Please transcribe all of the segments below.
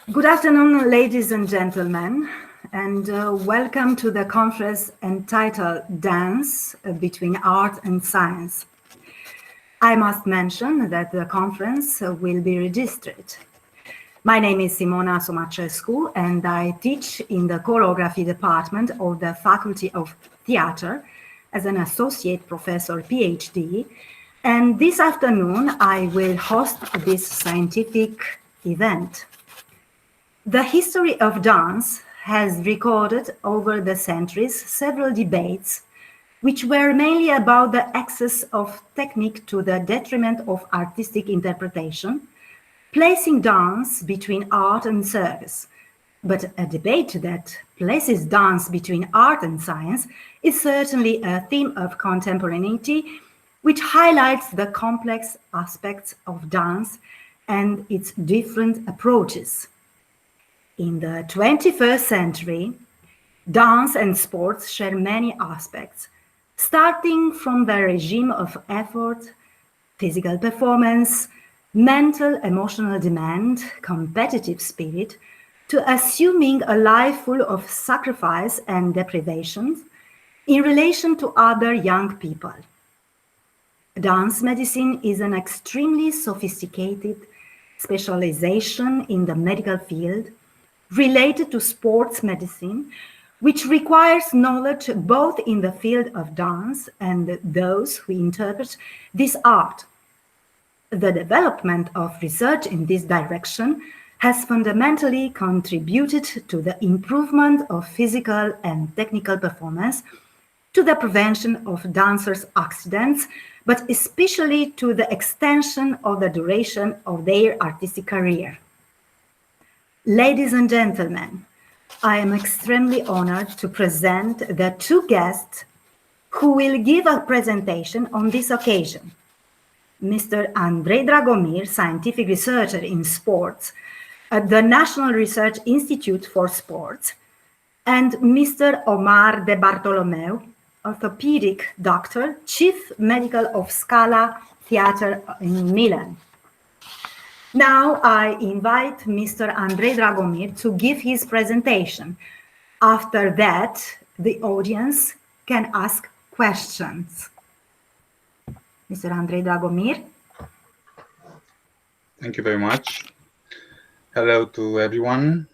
Good afternoon, ladies and gentlemen, and welcome to the conference entitled Dance Between Art and Science. I must mention that the conference will be registered. My name is Simona Somacescu, and I teach in the Choreography department of the Faculty of Theatre as an associate professor PhD, and this afternoon I will host this scientific event. The history of dance has recorded over the centuries several debates which were mainly about the excess of technique to the detriment of artistic interpretation, placing dance between art and service. But a debate that places dance between art and science is certainly a theme of contemporaneity, which highlights the complex aspects of dance and its different approaches. In the 21st century, dance and sports share many aspects, starting from the regime of effort, physical performance, mental, emotional demand, competitive spirit, to assuming a life full of sacrifice and deprivations in relation to other young people. Dance medicine is an extremely sophisticated specialization in the medical field related to sports medicine, which requires knowledge both in the field of dance and those who interpret this art. The development of research in this direction has fundamentally contributed to the improvement of physical and technical performance, to the prevention of dancers' accidents, but especially to the extension of the duration of their artistic career. Ladies and gentlemen, I am extremely honored to present the two guests who will give a presentation on this occasion. Mr. Andrei Dragomir, scientific researcher in sports at the National Research Institute for Sports, and Mr. Omar De Bartolomeu, orthopedic doctor, chief medical of Scala Theatre in Milan. Now I invite Mr. Andrei Dragomir to give his presentation. After that, the audience can ask questions. Mr. Andrei Dragomir. Thank you very much. Hello to everyone.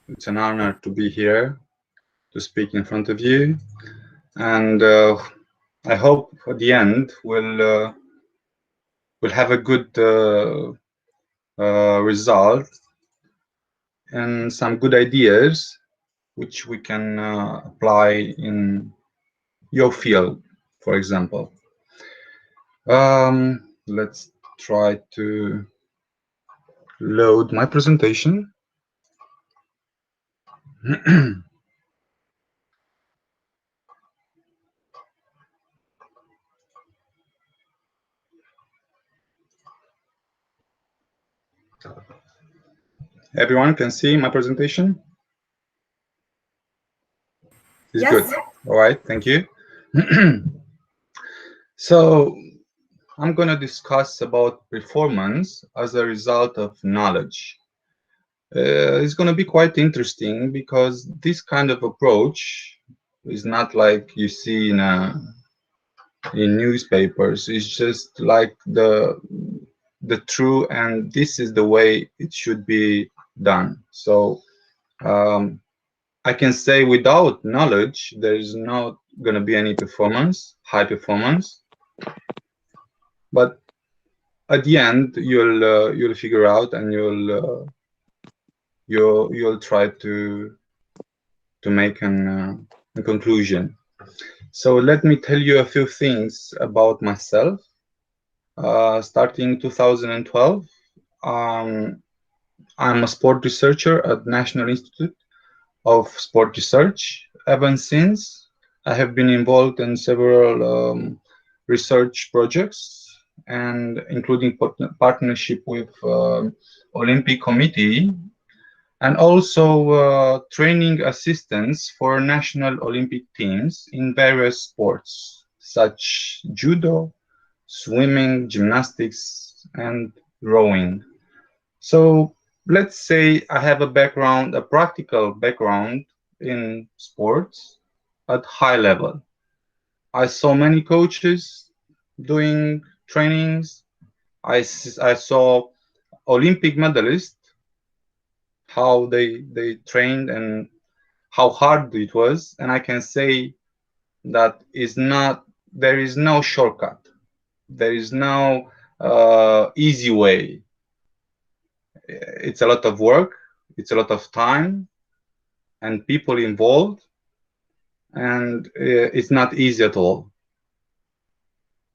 It's an honor to be here to speak in front of you. And I hope at the end we'll have a good result and some good ideas which we can apply in your field, for example. Let's try to load my presentation. Everyone can see my presentation? It's Yes. good. All right, thank you. So I'm going to discuss about performance as a result of knowledge. It's going to be quite interesting because this kind of approach is not like you see in newspapers. It's just like the true, and this is the way it should be done. So I can say without knowledge, there is not going to be any performance, high performance. But at the end, you'll figure out, and you'll try to make a conclusion. So let me tell you a few things about myself. Starting 2012, I'm a sport researcher at National Institute of Sport Research. Ever since, I have been involved in several research projects, and including partnership with Olympic Committee, and also training assistants for national Olympic teams in various sports such judo, swimming, gymnastics, and rowing. So let's say I have a background, a practical background in sports at high level. I saw many coaches doing trainings. I saw Olympic medalists, how they trained and how hard it was. And I can say that there is no shortcut. There is no easy way. It's a lot of work. It's a lot of time and people involved. And it's not easy at all.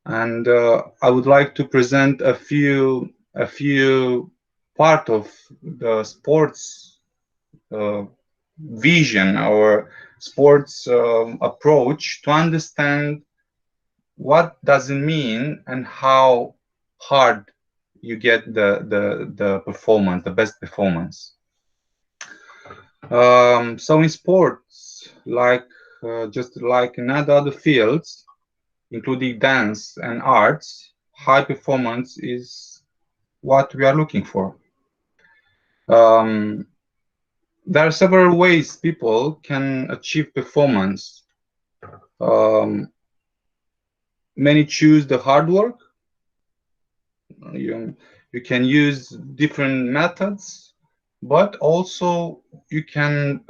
And I would like to present a few part of the sports vision or sports approach to understand what does it mean and how hard you get the performance, the best performance. So in sports, just like in other fields, including dance and arts, high performance is what we are looking for. There are several ways people can achieve performance. Many choose the hard work. You can use different methods, but also you can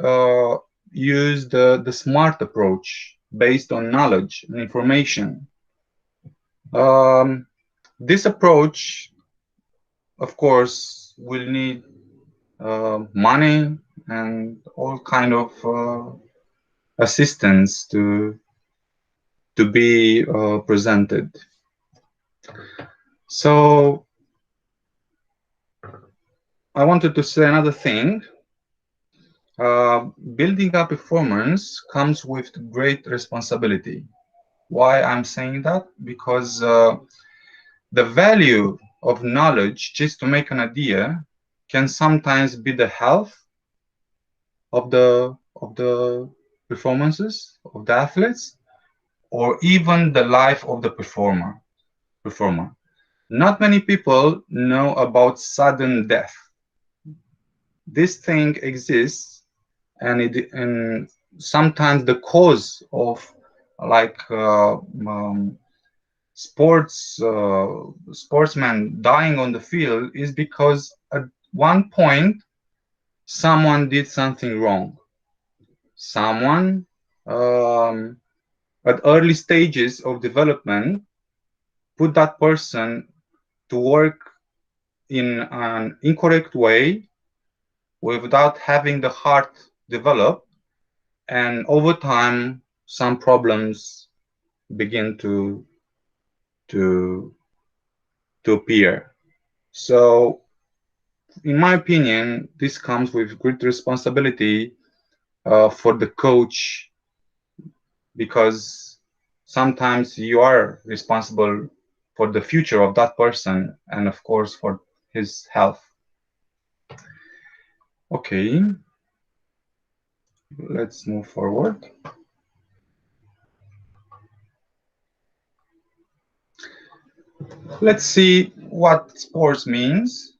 use the smart approach based on knowledge and information. This approach, of course, will need money and all kind of assistance to be presented. So I wanted to say another thing. Building up performance comes with great responsibility. Why I'm saying that? Because the value of knowledge, just to make an idea, can sometimes be the health of the performances of the athletes, or even the life of the performer. Not many people know about sudden death. This thing exists, and sometimes the cause of sportsmen dying on the field is because at one point someone did something wrong. Someone at early stages of development put that person to work in an incorrect way without having the heart develop, and over time some problems begin to appear. So in my opinion, this comes with great responsibility for the coach, because sometimes you are responsible for the future of that person and of course for his health. Okay, let's move forward. Let's see what sports means.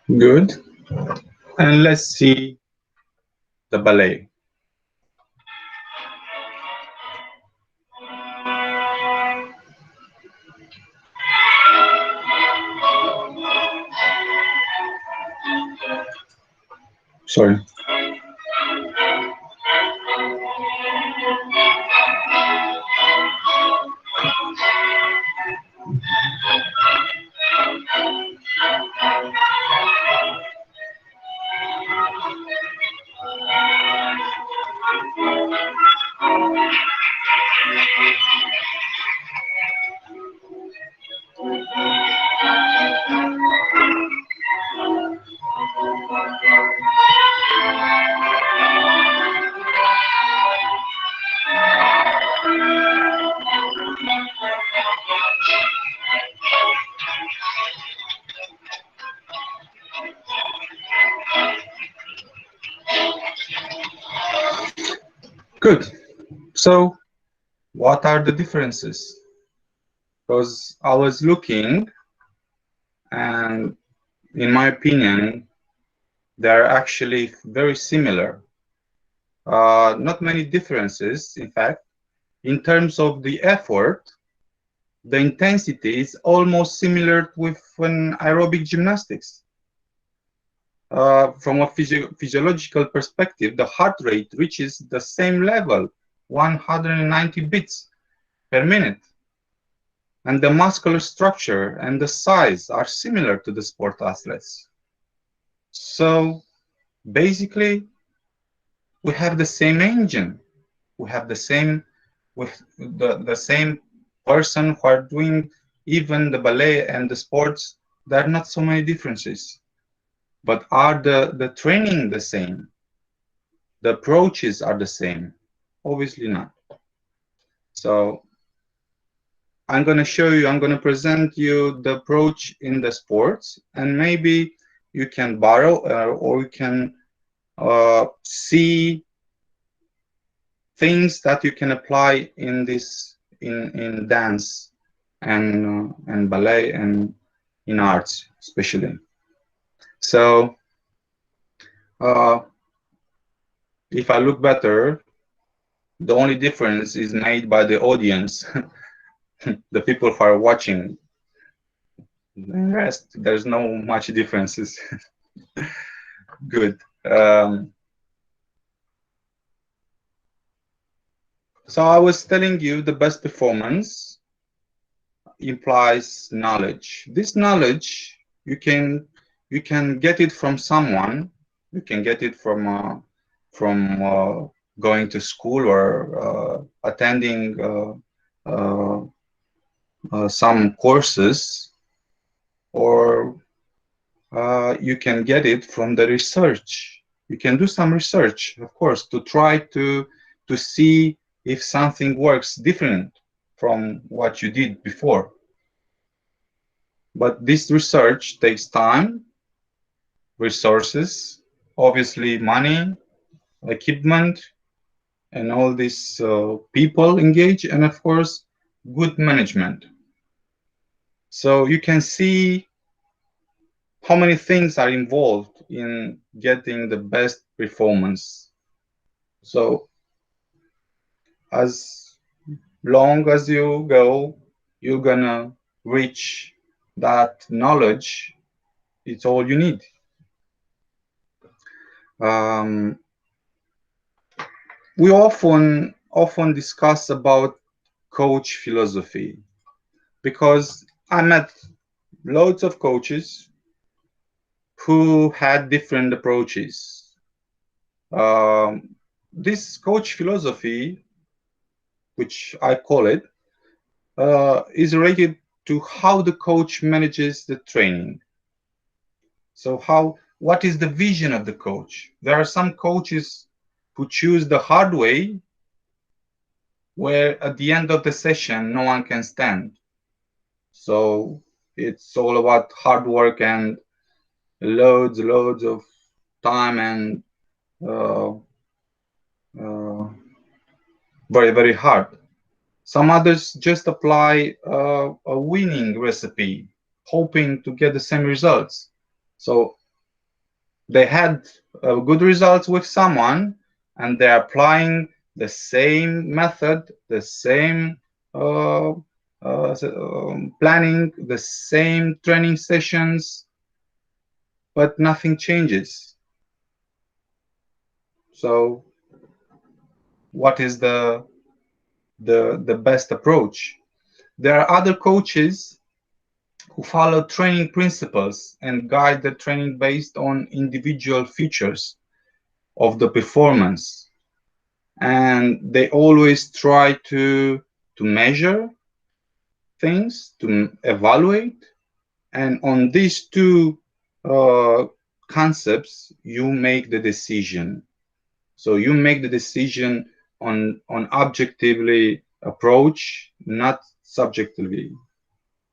Good. And let's see the ballet. Sorry. Good. So, what are the differences? Because I was looking, and in my opinion, they're actually very similar. Not many differences, in fact. In terms of the effort, the intensity is almost similar with an aerobic gymnastics. From a physiological perspective, the heart rate reaches the same level, 190 beats per minute. And the muscular structure and the size are similar to the sport athletes. So basically, we have the same engine. We have the same, with the same person who are doing even the ballet and the sports. There are not so many differences. But are the training the same? The approaches are the same? Obviously not. So I'm going to show you, I'm going to present you the approach in the sports, and maybe you can borrow or you can see things that you can apply in this, in dance and ballet and in arts especially. So if I look better, the only difference is made by the audience, the people who are watching. The rest, there's no much differences. Good. So I was telling you the best performance implies knowledge. This knowledge, you can get it from someone. You can get it from going to school or attending some courses, or you can get it from the research. You can do some research, of course, to try to see if something works different from what you did before. But this research takes time, resources, obviously money, equipment, and all these people engage, and of course, good management. So you can see how many things are involved in getting the best performance. So as long as you go, you're gonna reach that knowledge is all you need. We often discuss about coach philosophy, because I met loads of coaches who had different approaches. This coach philosophy, which I call it, is related to how the coach manages the training. So what is the vision of the coach? There are some coaches who choose the hard way, where at the end of the session no one can stand. So it's all about hard work and loads of time and very hard. Some others just apply a winning recipe, hoping to get the same results. So they had good results with someone, and they're applying the same method, the same planning, the same training sessions, but nothing changes. So what is the best approach? There are other coaches who follow training principles and guide the training based on individual features of the performance, and they always try to measure things, to evaluate, and on these two concepts you make the decision. So you make the decision on objectively approach, not subjectively.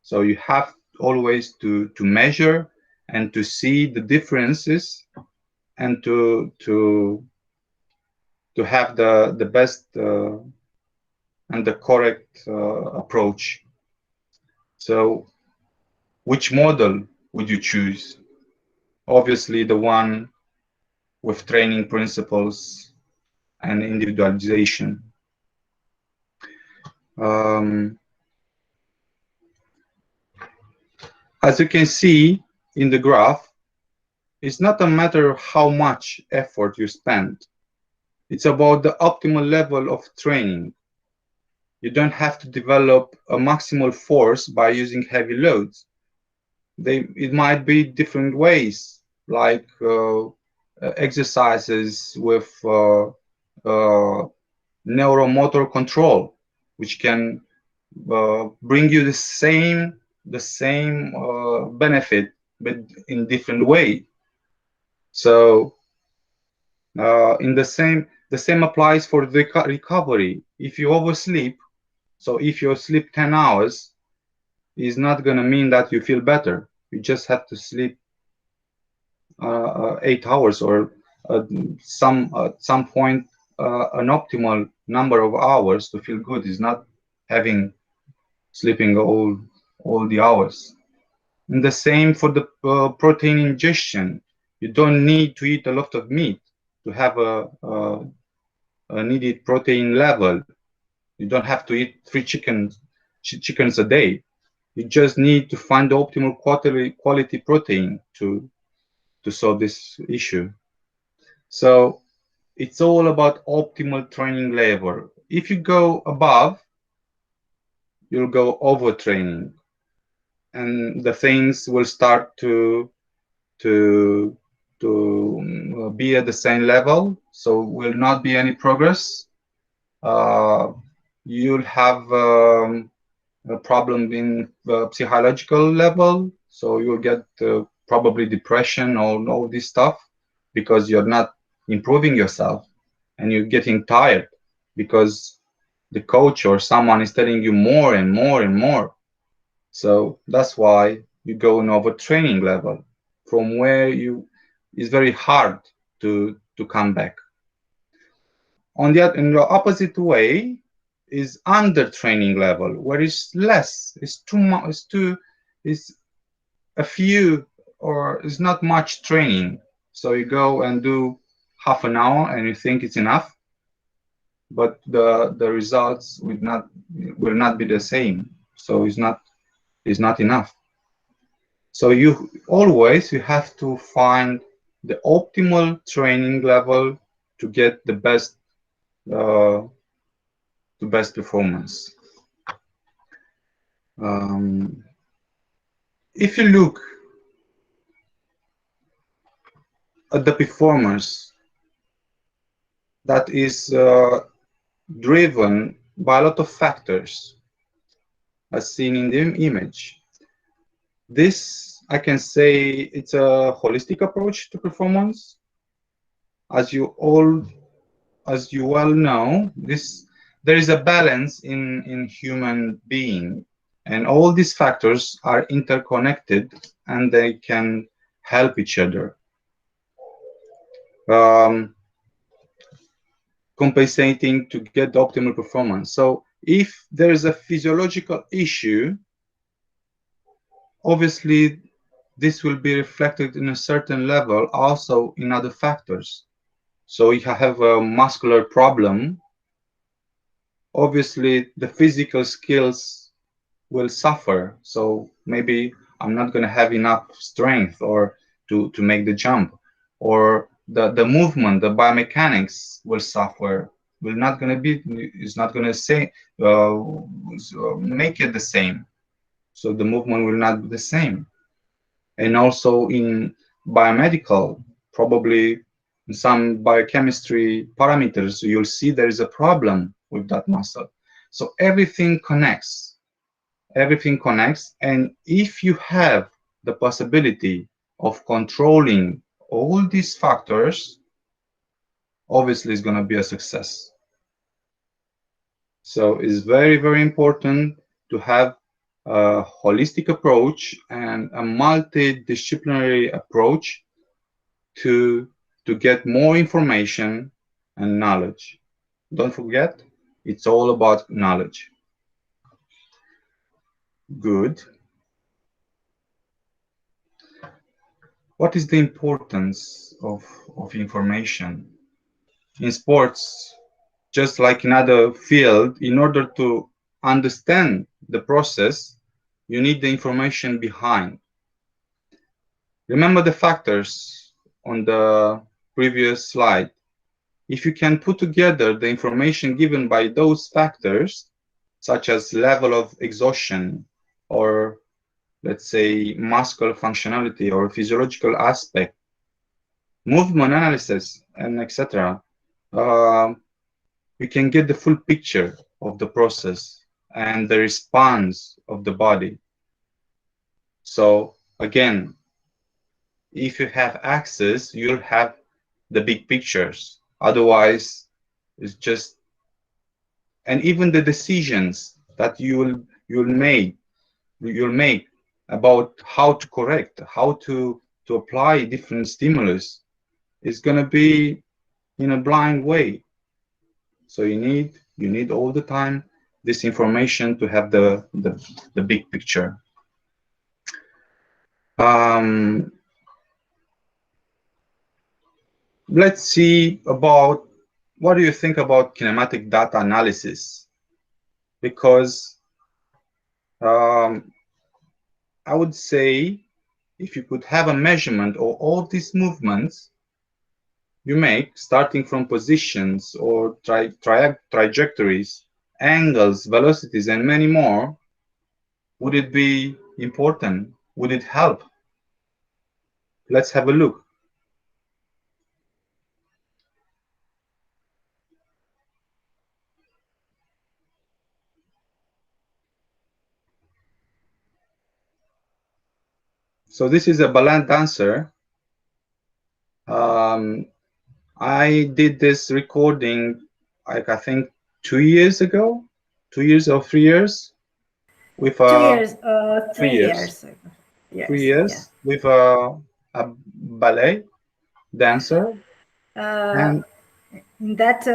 So you have always to measure and to see the differences, and to have the best and the correct approach. So which model would you choose? Obviously the one with training principles and individualization. As you can see in the graph, it's not a matter of how much effort you spend. It's about the optimal level of training. You don't have to develop a maximal force by using heavy loads. It might be different ways, like exercises with neuromotor control, which can bring you the same benefit, but in different way. So in the same applies for the recovery. If you oversleep, so if you sleep 10 hours, is not going to mean that you feel better. You just have to sleep 8 hours, or at some point an optimal number of hours to feel good, is not sleeping all the hours. And the same for the protein ingestion. You don't need to eat a lot of meat to have a needed protein level. You don't have to eat 3 chickens a day. You just need to find the optimal quality protein to solve this issue. So it's all about optimal training level. If you go above, you'll go overtraining, and the things will start to be at the same level, so will not be any progress. You'll have a problem in the psychological level, so you'll get probably depression or all this stuff, because you're not improving yourself, and you're getting tired because the coach or someone is telling you more and more and more. So that's why you go in overtraining level, from where it's very hard to come back. In the opposite way is under training level, where it's less, it's too much, it's a few, or it's not much training. So you go and do half an hour and you think it's enough, but the results will not be the same. So it's not enough. So you have to find the optimal training level to get the best performance. If you look at the performance that is driven by a lot of factors, as seen in the image, this, I can say, it's a holistic approach to performance. As you well know, there is a balance in human being, and all these factors are interconnected and they can help each other, compensating to get the optimal performance. So if there is a physiological issue, obviously this will be reflected in a certain level also in other factors. So if I have a muscular problem, obviously the physical skills will suffer. So maybe I'm not going to have enough strength or to make the jump, or the movement, the biomechanics will suffer. It's not going to say make it the same. So the movement will not be the same. And also in biomedical, probably in some biochemistry parameters, you'll see there is a problem with that muscle. So everything connects. Everything connects. And if you have the possibility of controlling all these factors, obviously it's going to be a success. So it's very, very important to have a holistic approach and a multidisciplinary approach to get more information and knowledge. Don't forget, it's all about knowledge. Good. What is the importance of information? In sports, just like in other field, in order to understand the process, you need the information behind. Remember the factors on the previous slide. If you can put together the information given by those factors, such as level of exhaustion, or let's say muscular functionality or physiological aspect, movement analysis, and etc., we can get the full picture of the process and the response of the body. So again, if you have access, you'll have the big pictures. Otherwise, it's just, and even the decisions that you'll make about how to correct, how to apply different stimulus is going to be in a blind way. So you need all the time this information to have the big picture. Let's see about, what do you think about kinematic data analysis? Because I would say if you could have a measurement of all these movements you make, starting from positions or trajectories, angles, velocities, and many more, would it be important? Would it help? Let's have a look. So this is a ballet dancer. I did this recording, like I think 2 years ago, 2 years or 3 years, with 2 years, 3 years. Yes, 3 years, yeah. with a ballet dancer. And that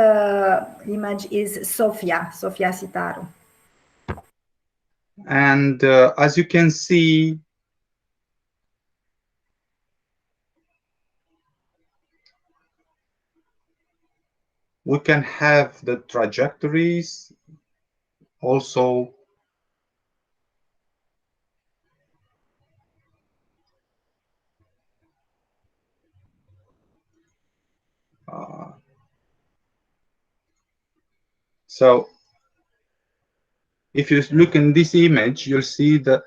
image is Sofia Sitaru. And as you can see, we can have the trajectories also So if you look in this image, you'll see the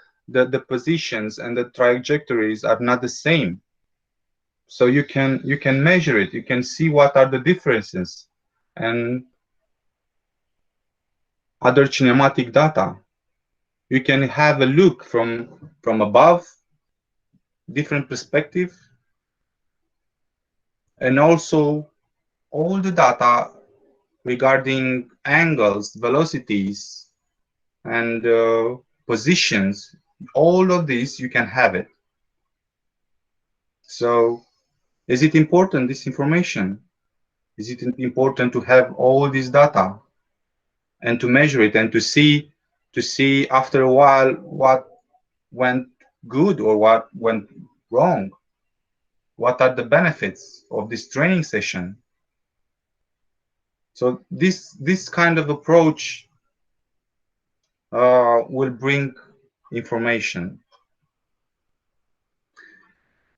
positions and the trajectories are not the same. So you can measure it. You can see what are the differences and other kinematic data. You can have a look from above, different perspective, and also all the data regarding angles, velocities, and positions. All of this you can have it. So is it important, this information? Is it important to have all this data and to measure it and to see after a while what went good or what went wrong? What are the benefits of this training session? So this kind of approach will bring information.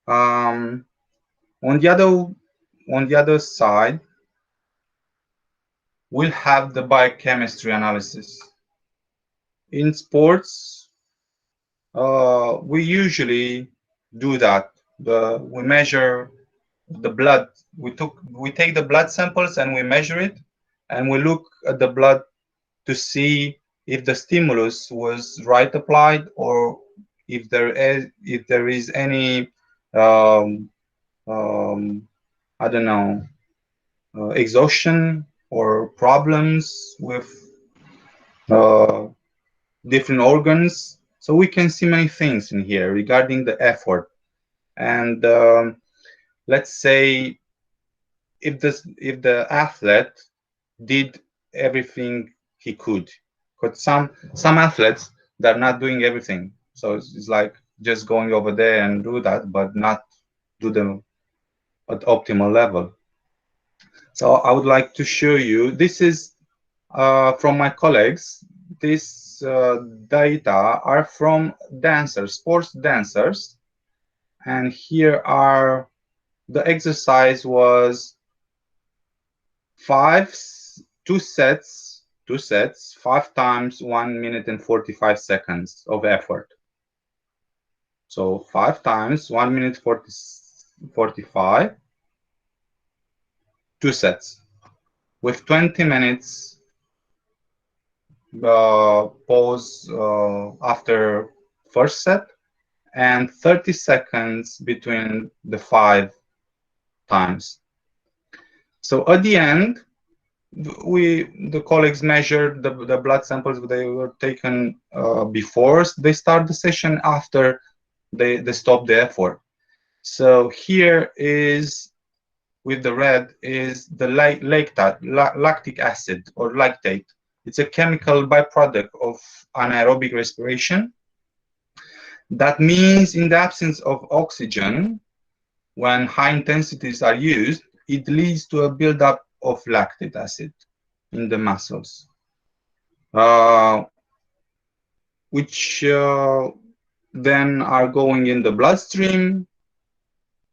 On the other side, we'll have the biochemistry analysis. In sports, we usually do that. We measure the blood. We take the blood samples and we measure it, and we look at the blood to see if the stimulus was right applied or if there is any I don't know, exhaustion or problems with different organs. So we can see many things in here regarding the effort. And let's say if the athlete did everything he could, because some athletes, they're not doing everything. So it's like just going over there and do that, but not do them at optimal level. So I would like to show you, this is from my colleagues. This data are from dancers, sports dancers. And here are, the exercise was two sets, 5 times 1 minute and 45 seconds of effort. So 5 times 1 minute 45, 2 sets with 20 minutes pause after first set and 30 seconds between the 5 times. So at the end, the colleagues measured the blood samples. They were taken before they start the session, after they stop the effort. So here is, with the red, is the lactic acid or lactate. It's a chemical byproduct of anaerobic respiration. That means in the absence of oxygen, when high intensities are used, it leads to a buildup of lactic acid in the muscles, which then are going in the bloodstream,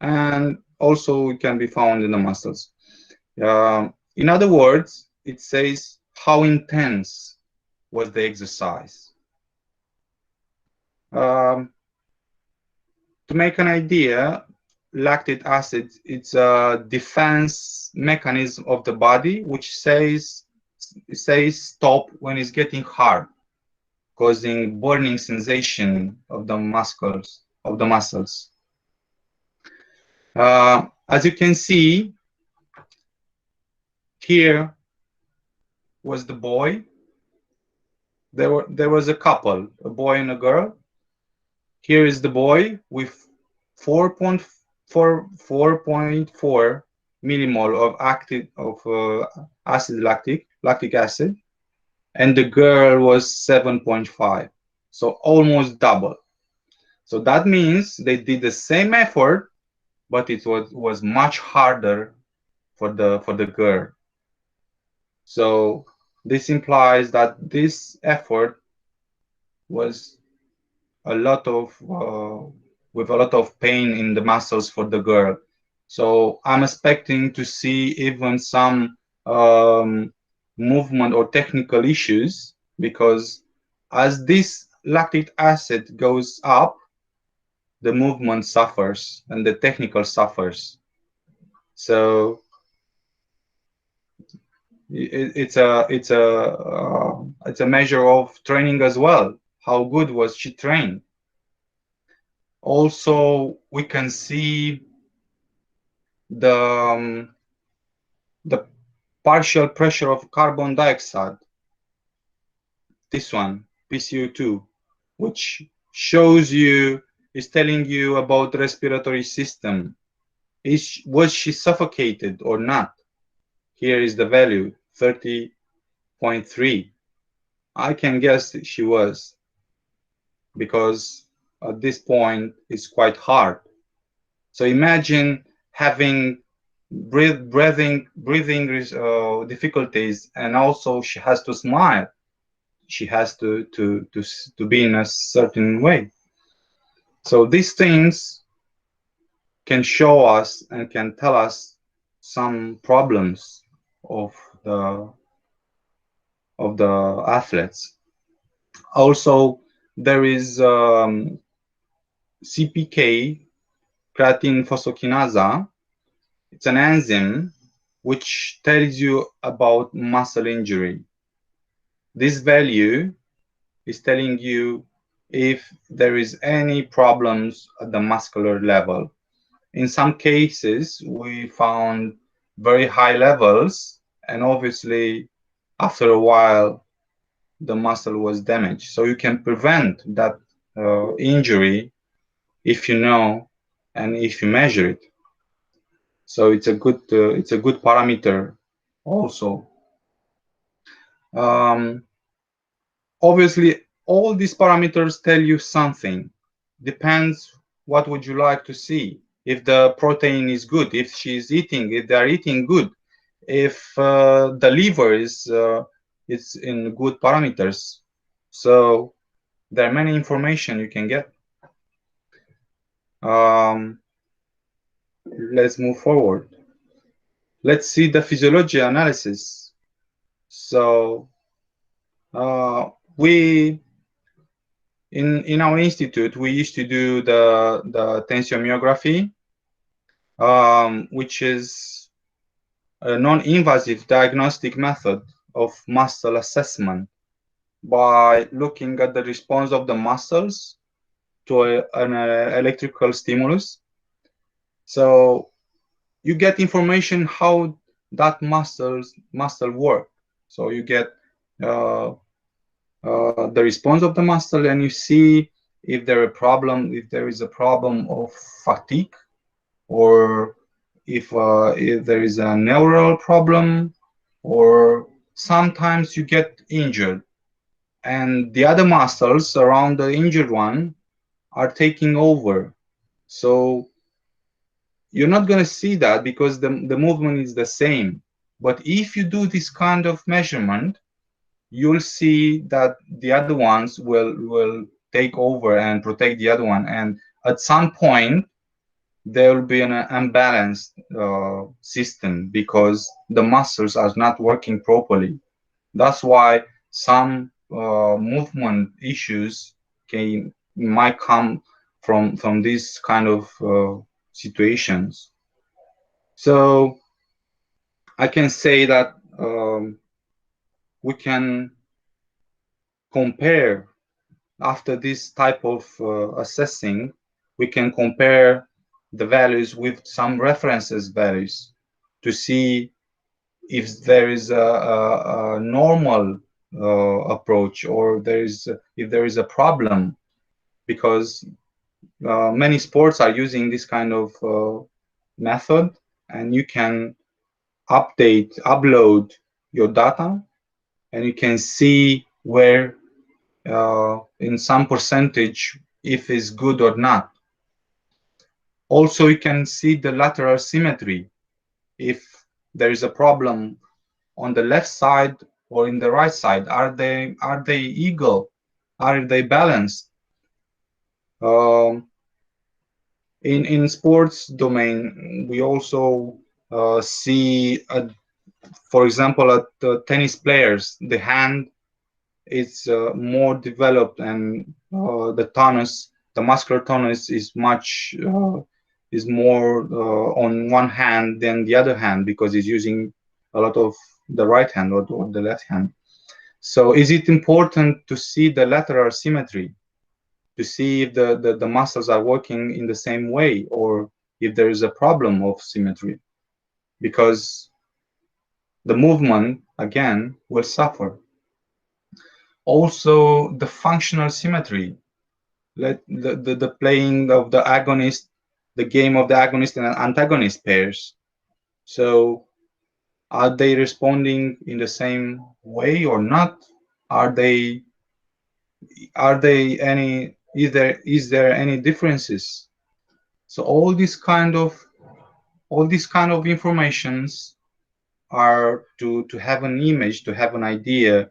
and also it can be found in the muscles. In other words, it says how intense was the exercise. To make an idea, lactic acid, it's a defense mechanism of the body which says stop when it's getting hard, causing burning sensation of the muscles. As you can see, here was the boy. There was a couple, a boy and a girl. Here is the boy with 4.4 millimole of lactic acid, and the girl was 7.5, so almost double. So that means they did the same effort, but it was much harder for the girl. So this implies that this effort was with a lot of pain in the muscles for the girl. So I'm expecting to see even some movement or technical issues, because as this lactic acid goes up, the movement suffers and the technical suffers. So it's a measure of training as well. How good was she trained? Also, we can see the partial pressure of carbon dioxide. This one, PCO2, which shows you, is telling you about the respiratory system. Was she suffocated or not? Here is the value, 30.3. I can guess that she was, because at this point it's quite hard. So imagine having breathing difficulties, and also she has to smile. She has to be in a certain way. So these things can show us and can tell us some problems of the athletes. Also, there is CPK, creatine phosphokinase. It's an enzyme which tells you about muscle injury. This value is telling you if there is any problems at the muscular level. In some cases, we found very high levels, and obviously, after a while, the muscle was damaged. So you can prevent that injury if you know and if you measure it. So it's a good parameter also. Obviously, all these parameters tell you something. Depends what would you like to see. If the protein is good, if she's eating, if they're eating good, if the liver is in good parameters. So there are many information you can get. Let's move forward. Let's see the physiology analysis. So we in our institute, we used to do the tensiomyography, which is a non-invasive diagnostic method of muscle assessment by looking at the response of the muscles to an electrical stimulus. So you get information how that muscle work. So you get the response of the muscle, and you see if there is a problem of fatigue, or if there is a neural problem, or sometimes you get injured and the other muscles around the injured one are taking over. So you're not going to see that because the movement is the same. But if you do this kind of measurement, you'll see that the other ones will take over and protect the other one. And at some point, there will be an unbalanced system because the muscles are not working properly. That's why some movement issues might come from these kind of situations. So I can say that we can compare, after this type of assessing, we can compare the values with some references values to see if there is a normal approach, or if there is a problem, because many sports are using this kind of method, and you can upload your data, and you can see where in some percentage if it's good or not. Also, you can see the lateral symmetry, if there is a problem on the left side or in the right side. Are they equal? Are they balanced? In sports domain, we also see for example, at tennis players, the hand is more developed, and the muscular tonus is much is more on one hand than the other hand, because it's using a lot of the right hand or the left hand. So is it important to see the lateral symmetry, to see if the muscles are working in the same way, or if there is a problem of symmetry? Because the movement, again, will suffer. Also, the functional symmetry, the playing of the agonist, the game of the agonist and antagonist pairs. So are they responding in the same way or not? Is there any differences? So all these kind of informations are to have an image, to have an idea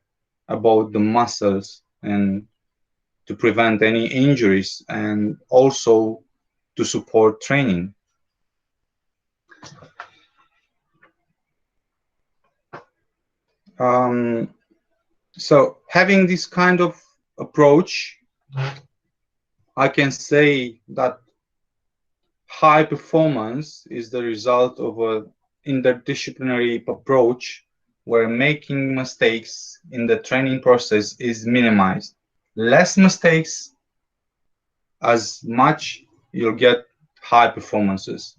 about the muscles, and to prevent any injuries, and also to support training. So having this kind of approach, I can say that high performance is the result of an interdisciplinary approach where making mistakes in the training process is minimized. Less mistakes, as much you'll get high performances.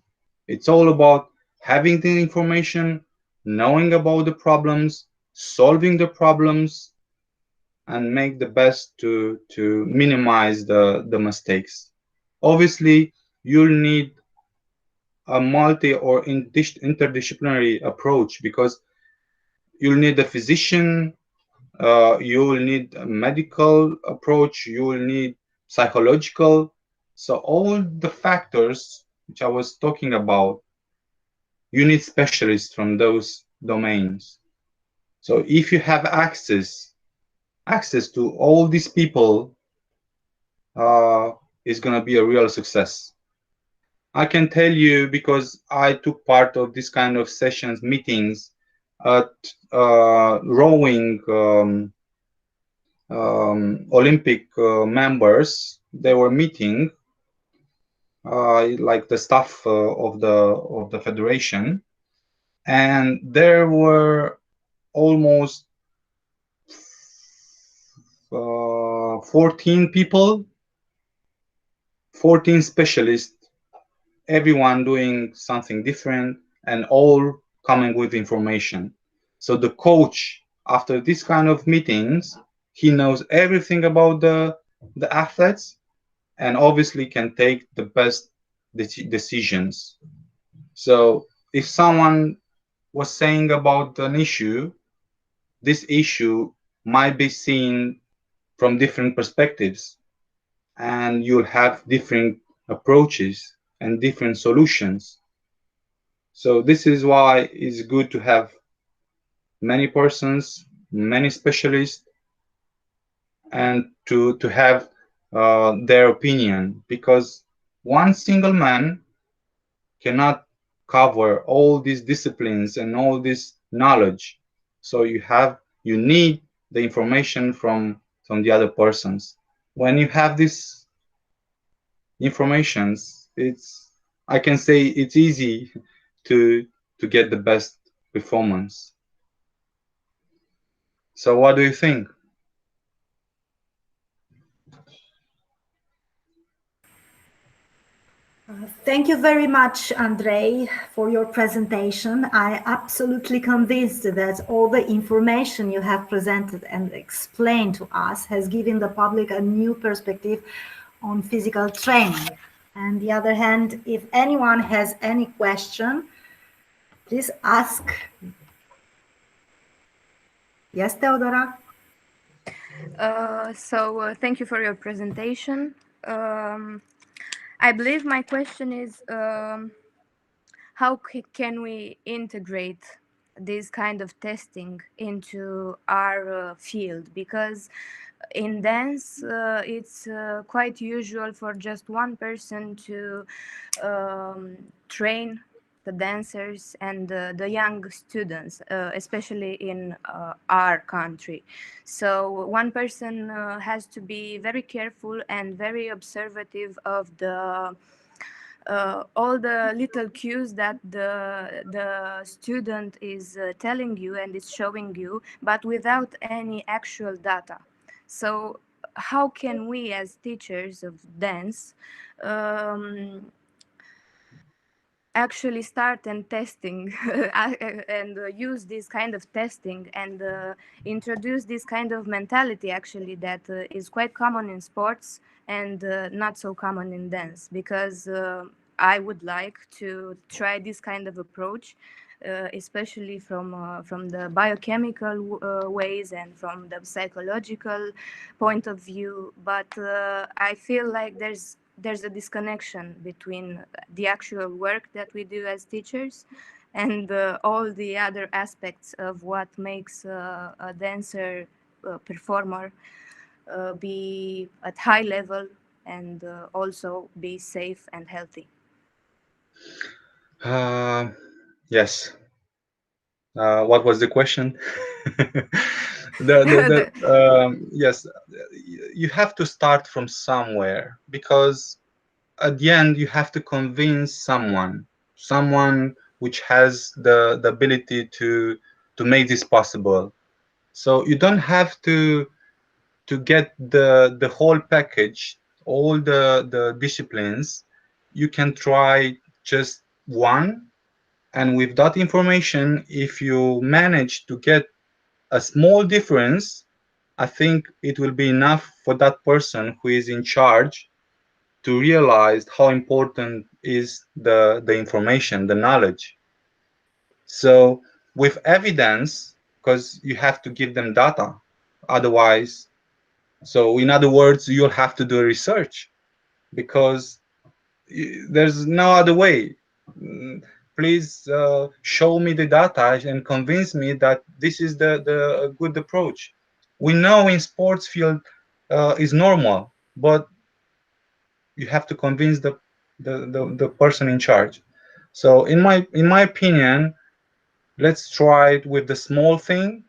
It's all about having the information, knowing about the problems, solving the problems, and make the best to minimize the mistakes. Obviously, you'll need a multi or interdisciplinary approach, because you'll need a physician, you will need a medical approach, you will need psychological. So all the factors which I was talking about, you need specialists from those domains. So if you have access to all these people, it's going to be a real success. I can tell you, because I took part of this kind of sessions, meetings at rowing Olympic members. They were meeting like the staff of the federation, and there were almost 14 people, 14 specialists, everyone doing something different, and all coming with information. So the coach, after this kind of meetings, he knows everything about the athletes, and obviously can take the best decisions. So if someone was saying about an issue, this issue might be seen from different perspectives, and you'll have different approaches and different solutions. So this is why it's good to have many persons, many specialists, and to have their opinion, because one single man cannot cover all these disciplines and all this knowledge. So you need the information from the other persons. When you have this informations, I can say it's easy to get the best performance. So what do you think? Thank you very much, Andrei, for your presentation. I absolutely convinced that all the information you have presented and explained to us has given the public a new perspective on physical training. On the other hand, if anyone has any question, please ask. Yes, Teodora? Thank you for your presentation. I believe my question is, how can we integrate this kind of testing into our field? Because in dance, it's quite usual for just one person to train the dancers and the young students, especially in our country. So one person has to be very careful and very observative of the all the little cues that the student is telling you and is showing you, but without any actual data. So how can we as teachers of dance actually start and testing and use this kind of testing and introduce this kind of mentality actually that is quite common in sports and not so common in dance? Because I would like to try this kind of approach, especially from the biochemical ways and from the psychological point of view. But I feel like there's a disconnection between the actual work that we do as teachers and all the other aspects of what makes a dancer, performer, be at high level and also be safe and healthy. Yes. What was the question? Yes, you have to start from somewhere, because at the end you have to convince someone which has the ability to make this possible. So you don't have to get the whole package, all the disciplines. You can try just one, and with that information, if you manage to get a small difference, I think it will be enough for that person who is in charge to realize how important is the information, the knowledge. So with evidence, because you have to give them data, otherwise, so in other words, you'll have to do research, because there's no other way. Please show me the data and convince me that this is the good approach. We know in sports field is normal, but you have to convince the person in charge. So in my opinion, let's try it with the small thing.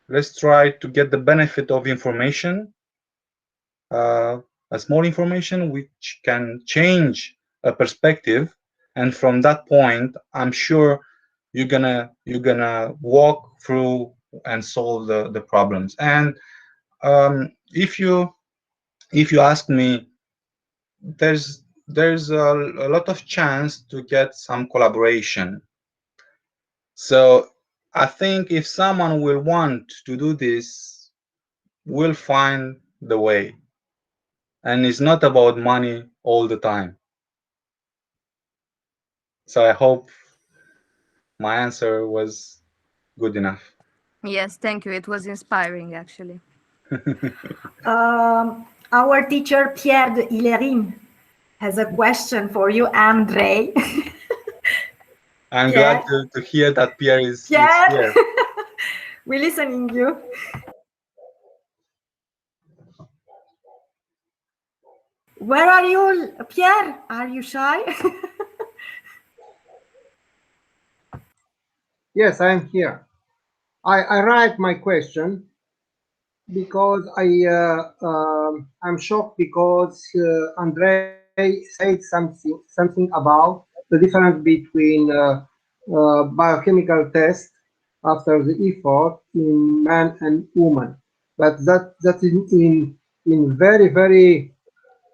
Let's try to get the benefit of information, a small information which can change a perspective, and from that point, I'm sure you're gonna walk through and solve the problems. And if you ask me, there's a lot of chance to get some collaboration. So I think if someone will want to do this, we'll find the way. And it's not about money all the time. So I hope my answer was good enough. Yes, thank you. It was inspiring, actually. Our teacher Pierre de Hillerin has a question for you, Andrei. I'm Pierre? glad to hear that Pierre is Pierre, here. we're listening to you. Where are you, Pierre? Are you shy? Yes, I'm here. I write my question because I'm shocked because Andrei said something about the difference between biochemical test after the effort in man and woman, but that is in very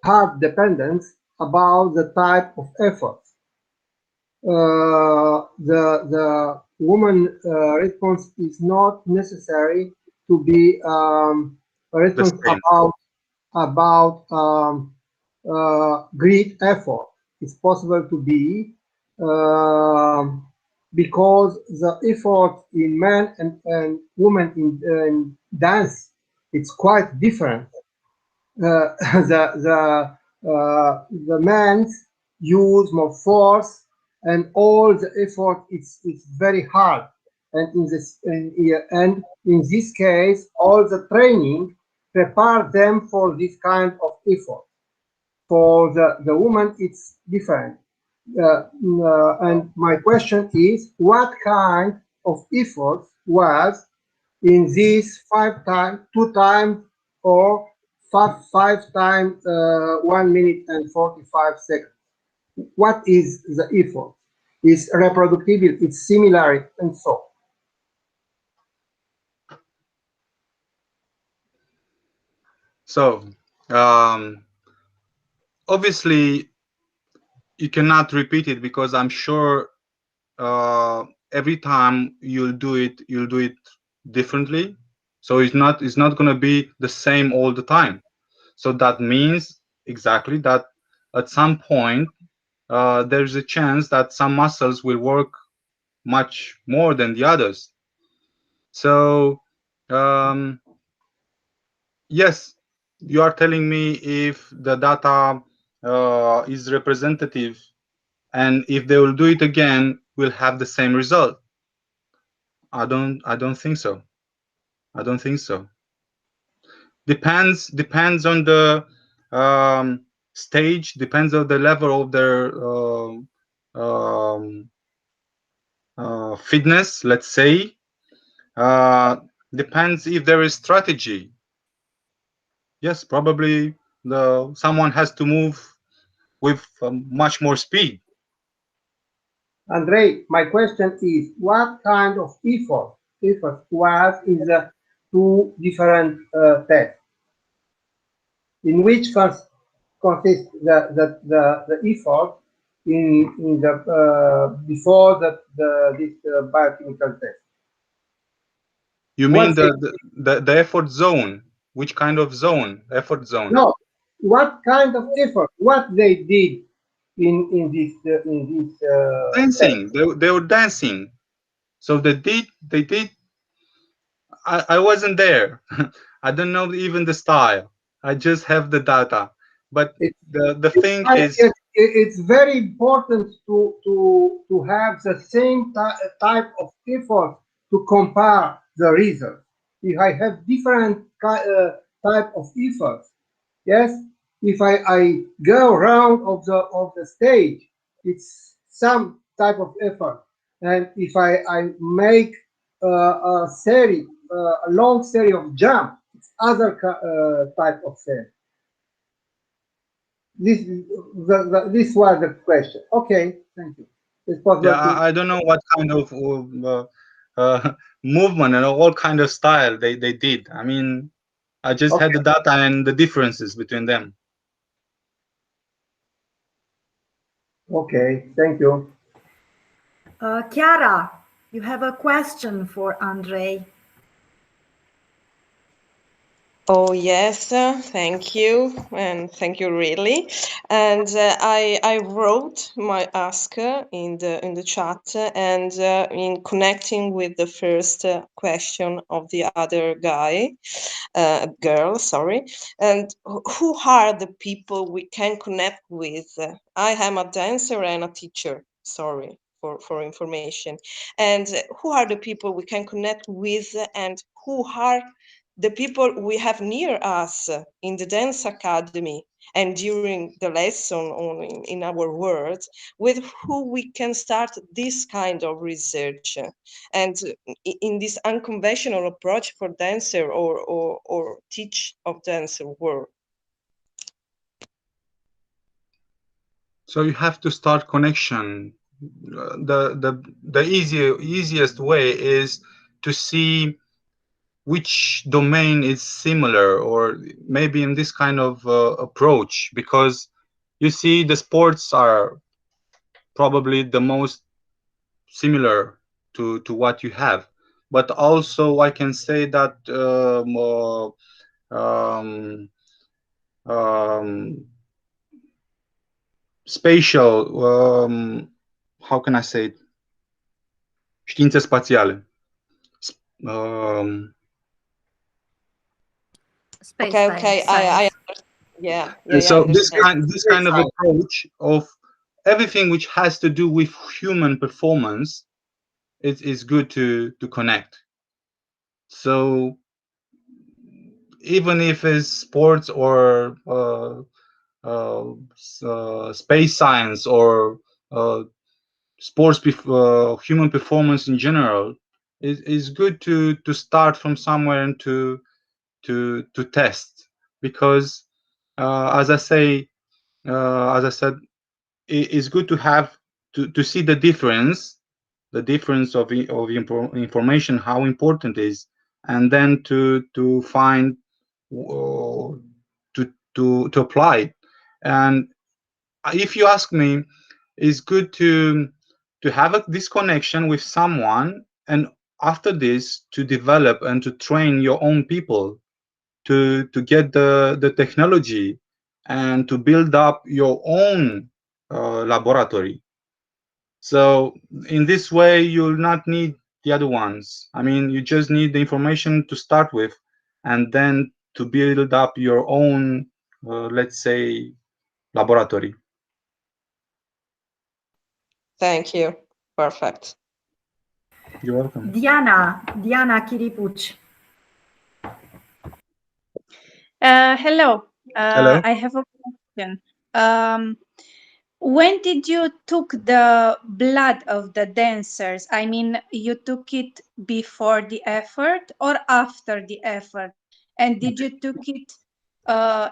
hard dependence about the type of effort. The woman response is not necessary to be a response about great effort. It's possible to be because the effort in men and women in dance, it's quite different. The men use more force, and all the effort it's very hard, and in this case all the training prepare them for this kind of effort. For the woman it's different. And my question is, what kind of effort was in this 2 times or 5 times 1 minute and 45 seconds? What is the effort? Is reproducibility, it's similarity, and so. So, obviously, you cannot repeat it because I'm sure every time you'll do it differently. So it's not going to be the same all the time. So that means exactly that at some point there's a chance that some muscles will work much more than the others. So yes, you are telling me if the data is representative, and if they will do it again, we'll have the same result. I don't think so. I don't think so. Depends on the stage, depends on the level of their fitness, let's say. Depends if there is strategy. Yes, probably someone has to move with much more speed. Andrei, my question is, what kind of effort was in the 2 different tests? In which consists the effort in the before this biochemical test? You mean the effort zone? Which kind of zone? Effort zone? No, what kind of effort? What they did in this dancing. They were dancing. So they did. I wasn't there. I don't know even the style. I just have the data. But the thing is, it's very important to have the same type of effort to compare the results. If I have different type of efforts, yes, if I go around of the stage, it's some type of effort, and if I make a series, a long series of jumps, it's other type of series. This was the question. Okay, thank you. It's possible. Yeah, I don't know what kind of movement and all kind of style they did. I mean, I just had the data and the differences between them. Okay, thank you. Chiara, you have a question for Andrei. Oh yes, thank you, and thank you really. And I wrote my ask in the chat, and in connecting with the first question of the other girl, sorry. And who are the people we can connect with? I am a dancer and a teacher. Sorry for information. And who are the people we can connect with, and who are the people we have near us in the dance academy and during the lesson in our words, with who we can start this kind of research, and in this unconventional approach for dancer or teach of dancer work. So you have to start connection. The easiest way is to see which domain is similar, or maybe in this kind of approach, because you see the sports are probably the most similar to what you have, but also I can say that spatial, how can I say it? Științe spațiale. Okay, I yeah. So this kind of approach of everything which has to do with human performance is good to connect. So even if it's sports or space science or sports, human performance in general, is good to start from somewhere and to test, because as I said, it's good to have to see the difference of information, how important it is, and then to find to apply it. And if you ask me, it's good to have this connection with someone, and after this to develop and to train your own people to get the technology and to build up your own laboratory. So in this way, you'll not need the other ones. I mean, you just need the information to start with, and then to build up your own, let's say, laboratory. Thank you. Perfect. You're welcome. Diana Chiripuci. Hello. Hello. I have a question. When did you took the blood of the dancers? I mean, you took it before the effort or after the effort? And did you took it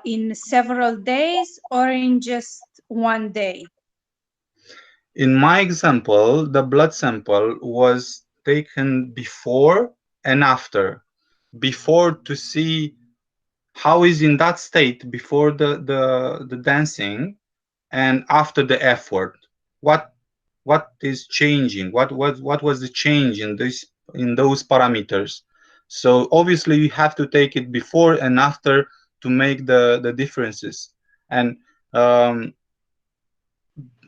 in several days or in just one day? In my example, the blood sample was taken before and after. Before, to see how is in that state before the dancing, and after the effort, what is changing, what was the change in those parameters. So obviously you have to take it before and after to make the differences. And in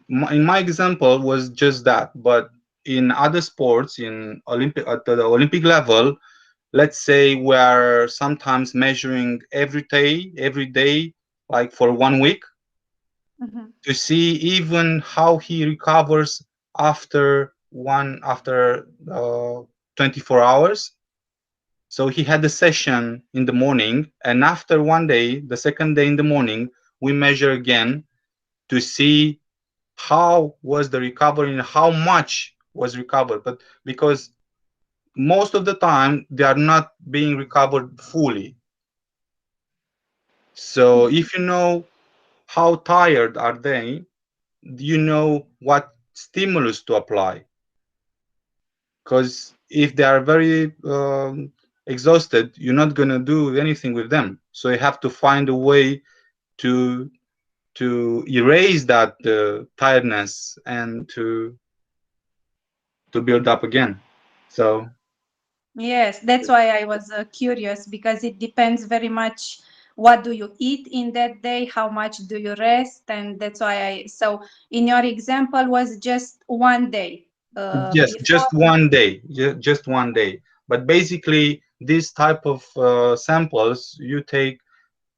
my example was just that, but in other sports, in at the Olympic level, let's say we are sometimes measuring every day, like for 1 week, to see even how he recovers after 24 hours. So he had a session in the morning, and after 1 day, the second day in the morning, we measure again to see how was the recovery and how much was recovered. But because most of the time they are not being recovered fully. So if you know how tired are they, you know what stimulus to apply. Because if they are very exhausted, you're not going to do anything with them. So you have to find a way to erase that tiredness and to build up again. So Yes, that's why I was curious, because it depends very much what do you eat in that day, how much do you rest, and that's why so in your example was just 1 day. yes, Before. just 1 day, just 1 day. But basically, this type of samples you take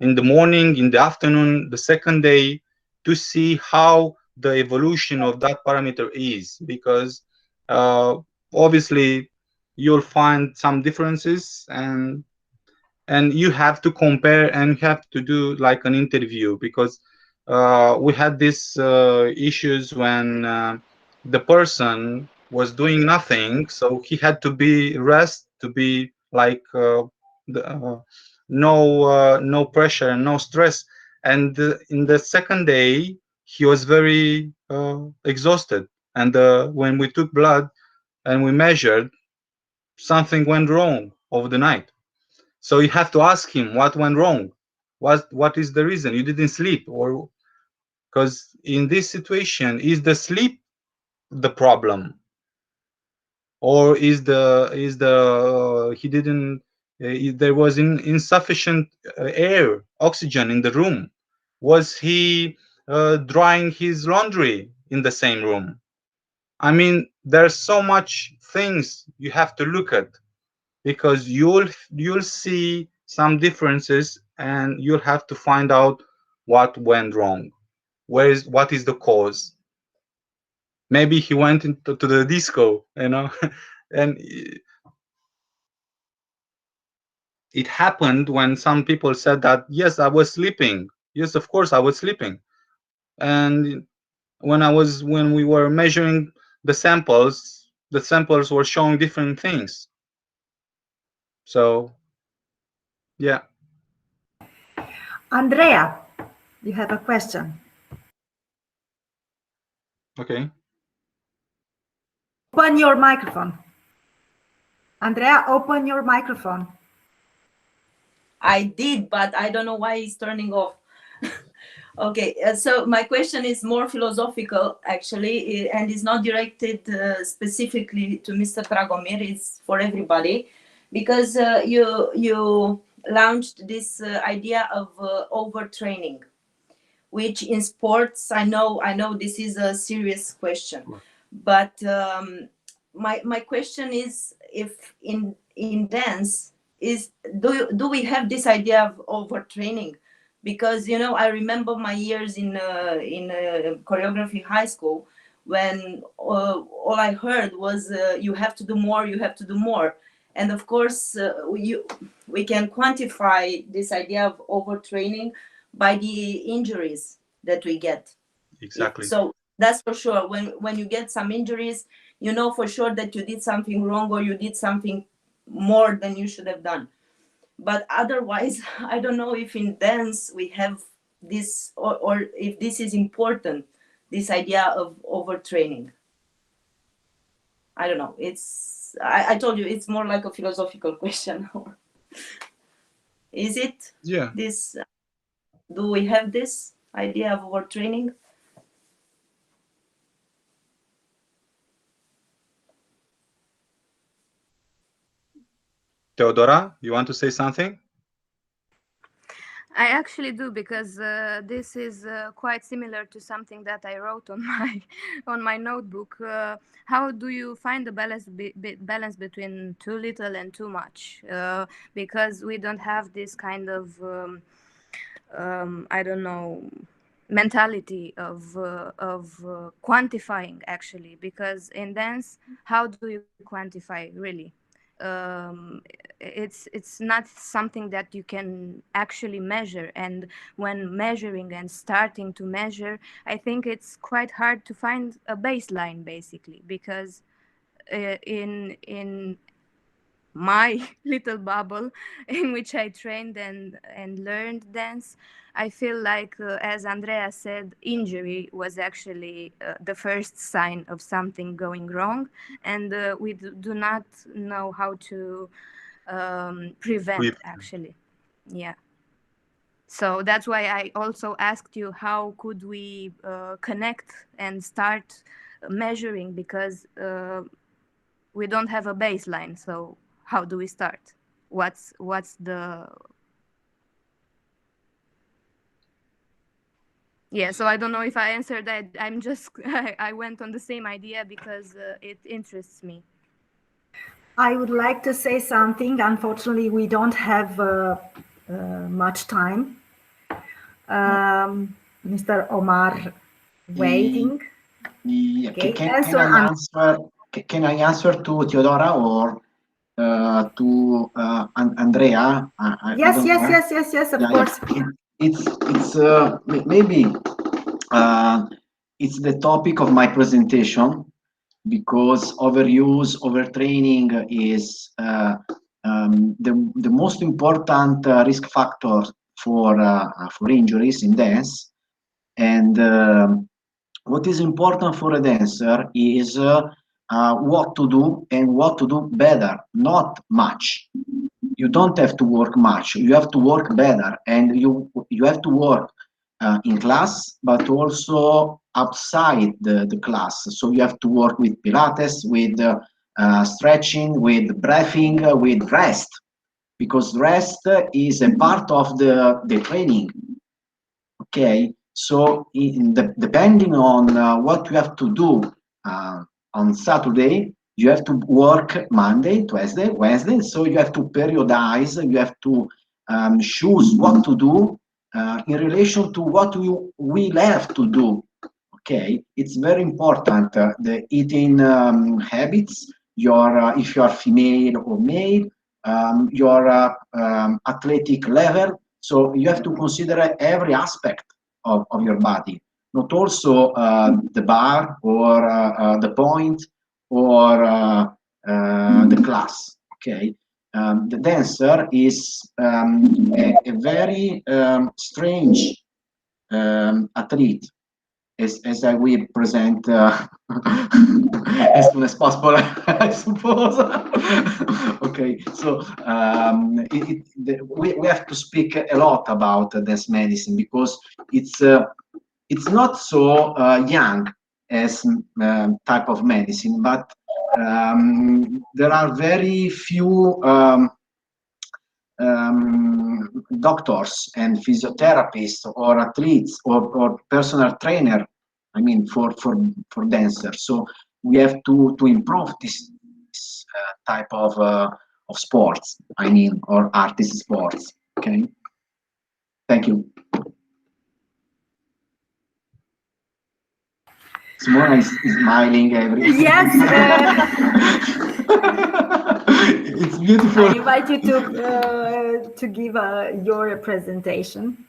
in the morning, in the afternoon, the second day, to see how the evolution of that parameter is, because obviously you'll find some differences, and you have to compare and have to do like an interview, because we had these issues when the person was doing nothing, so he had to be rest, to be like no pressure and no stress. And in the second day he was very exhausted, and when we took blood and we measured, something went wrong over the night. So you have to ask him what went wrong. What is the reason? You didn't sleep, or because in this situation, is the sleep the problem, or is the he didn't there was insufficient air, oxygen in the room? Was he drying his laundry in the same room? I mean, there's so much things you have to look at, because you'll see some differences, and you'll have to find out what went wrong. What is the cause? Maybe he went into the disco, and it happened when some people said that, yes, I was sleeping. Yes, of course I was sleeping. And when we were measuring the samples were showing different things. So yeah. Andrea, you have a question. Okay. Open your microphone. Andrea, open your microphone. I did, but I don't know why it's turning off. Okay, so my question is more philosophical, actually, and is not directed specifically to Mr. Dragomir. It's for everybody, because you launched this idea of overtraining, which in sports, I know this is a serious question, but my question is, if in dance, do we have this idea of overtraining? Because I remember my years in choreography high school, when all I heard was you have to do more, you have to do more, and of course we can quantify this idea of overtraining by the injuries that we get. Exactly. So that's for sure. When you get some injuries, you know for sure that you did something wrong or you did something more than you should have done. But otherwise, I don't know if in dance we have this, or if this is important, this idea of overtraining. I don't know. I told you, it's more like a philosophical question. Is it? Yeah. This, do we have this idea of overtraining? Teodora, you want to say something? I actually do, because this is quite similar to something that I wrote on my notebook. How do you find the balance between too little and too much? Because we don't have this kind of I don't know, mentality of quantifying, actually. Because in dance, how do you quantify, really? It's not something that you can actually measure, and when measuring and starting to measure, I think it's quite hard to find a baseline, basically, because in my little bubble in which I trained and learned dance, I feel like, as Andrea said, injury was actually the first sign of something going wrong, and we do not know how to prevent, actually. Yeah. So that's why I also asked you, how could we connect and start measuring, because we don't have a baseline. So how do we start? What's the... Yeah, so I don't know if I answered that. I'm just, I went on the same idea because it interests me. I would like to say something. Unfortunately, we don't have much time. Mr. Omar, waiting. Yeah. Okay. Can I answer to Teodora or to Andrea? Yes, of course. It's maybe it's the topic of my presentation, because overtraining is the most important risk factor for injuries in dance. And what is important for a dancer is what to do and what to do better, not much. You don't have to work much. You have to work better, and you have to work in class, but also outside the class. So you have to work with Pilates, with stretching, with breathing, with rest, because rest is a part of the training. Okay, so depending on what you have to do on Saturday, you have to work Monday, Tuesday, Wednesday. So you have to periodize. You have to choose what to do in relation to what you will have to do. Okay, it's very important. The eating habits, if you are female or male, your athletic level. So you have to consider every aspect of your body. not also the bar or the point or the class. Okay, the dancer is a very strange athlete, as I will present as soon as possible, I suppose. Okay, so we have to speak a lot about dance medicine, because it's not so young as type of medicine, but there are very few doctors and physiotherapists or athletes or personal trainer, I mean, for dancers. So we have to improve this type of sports, I mean, or artist sports. Okay, thank you. Simona is smiling every. Yes. It's beautiful. I invite you to give your presentation.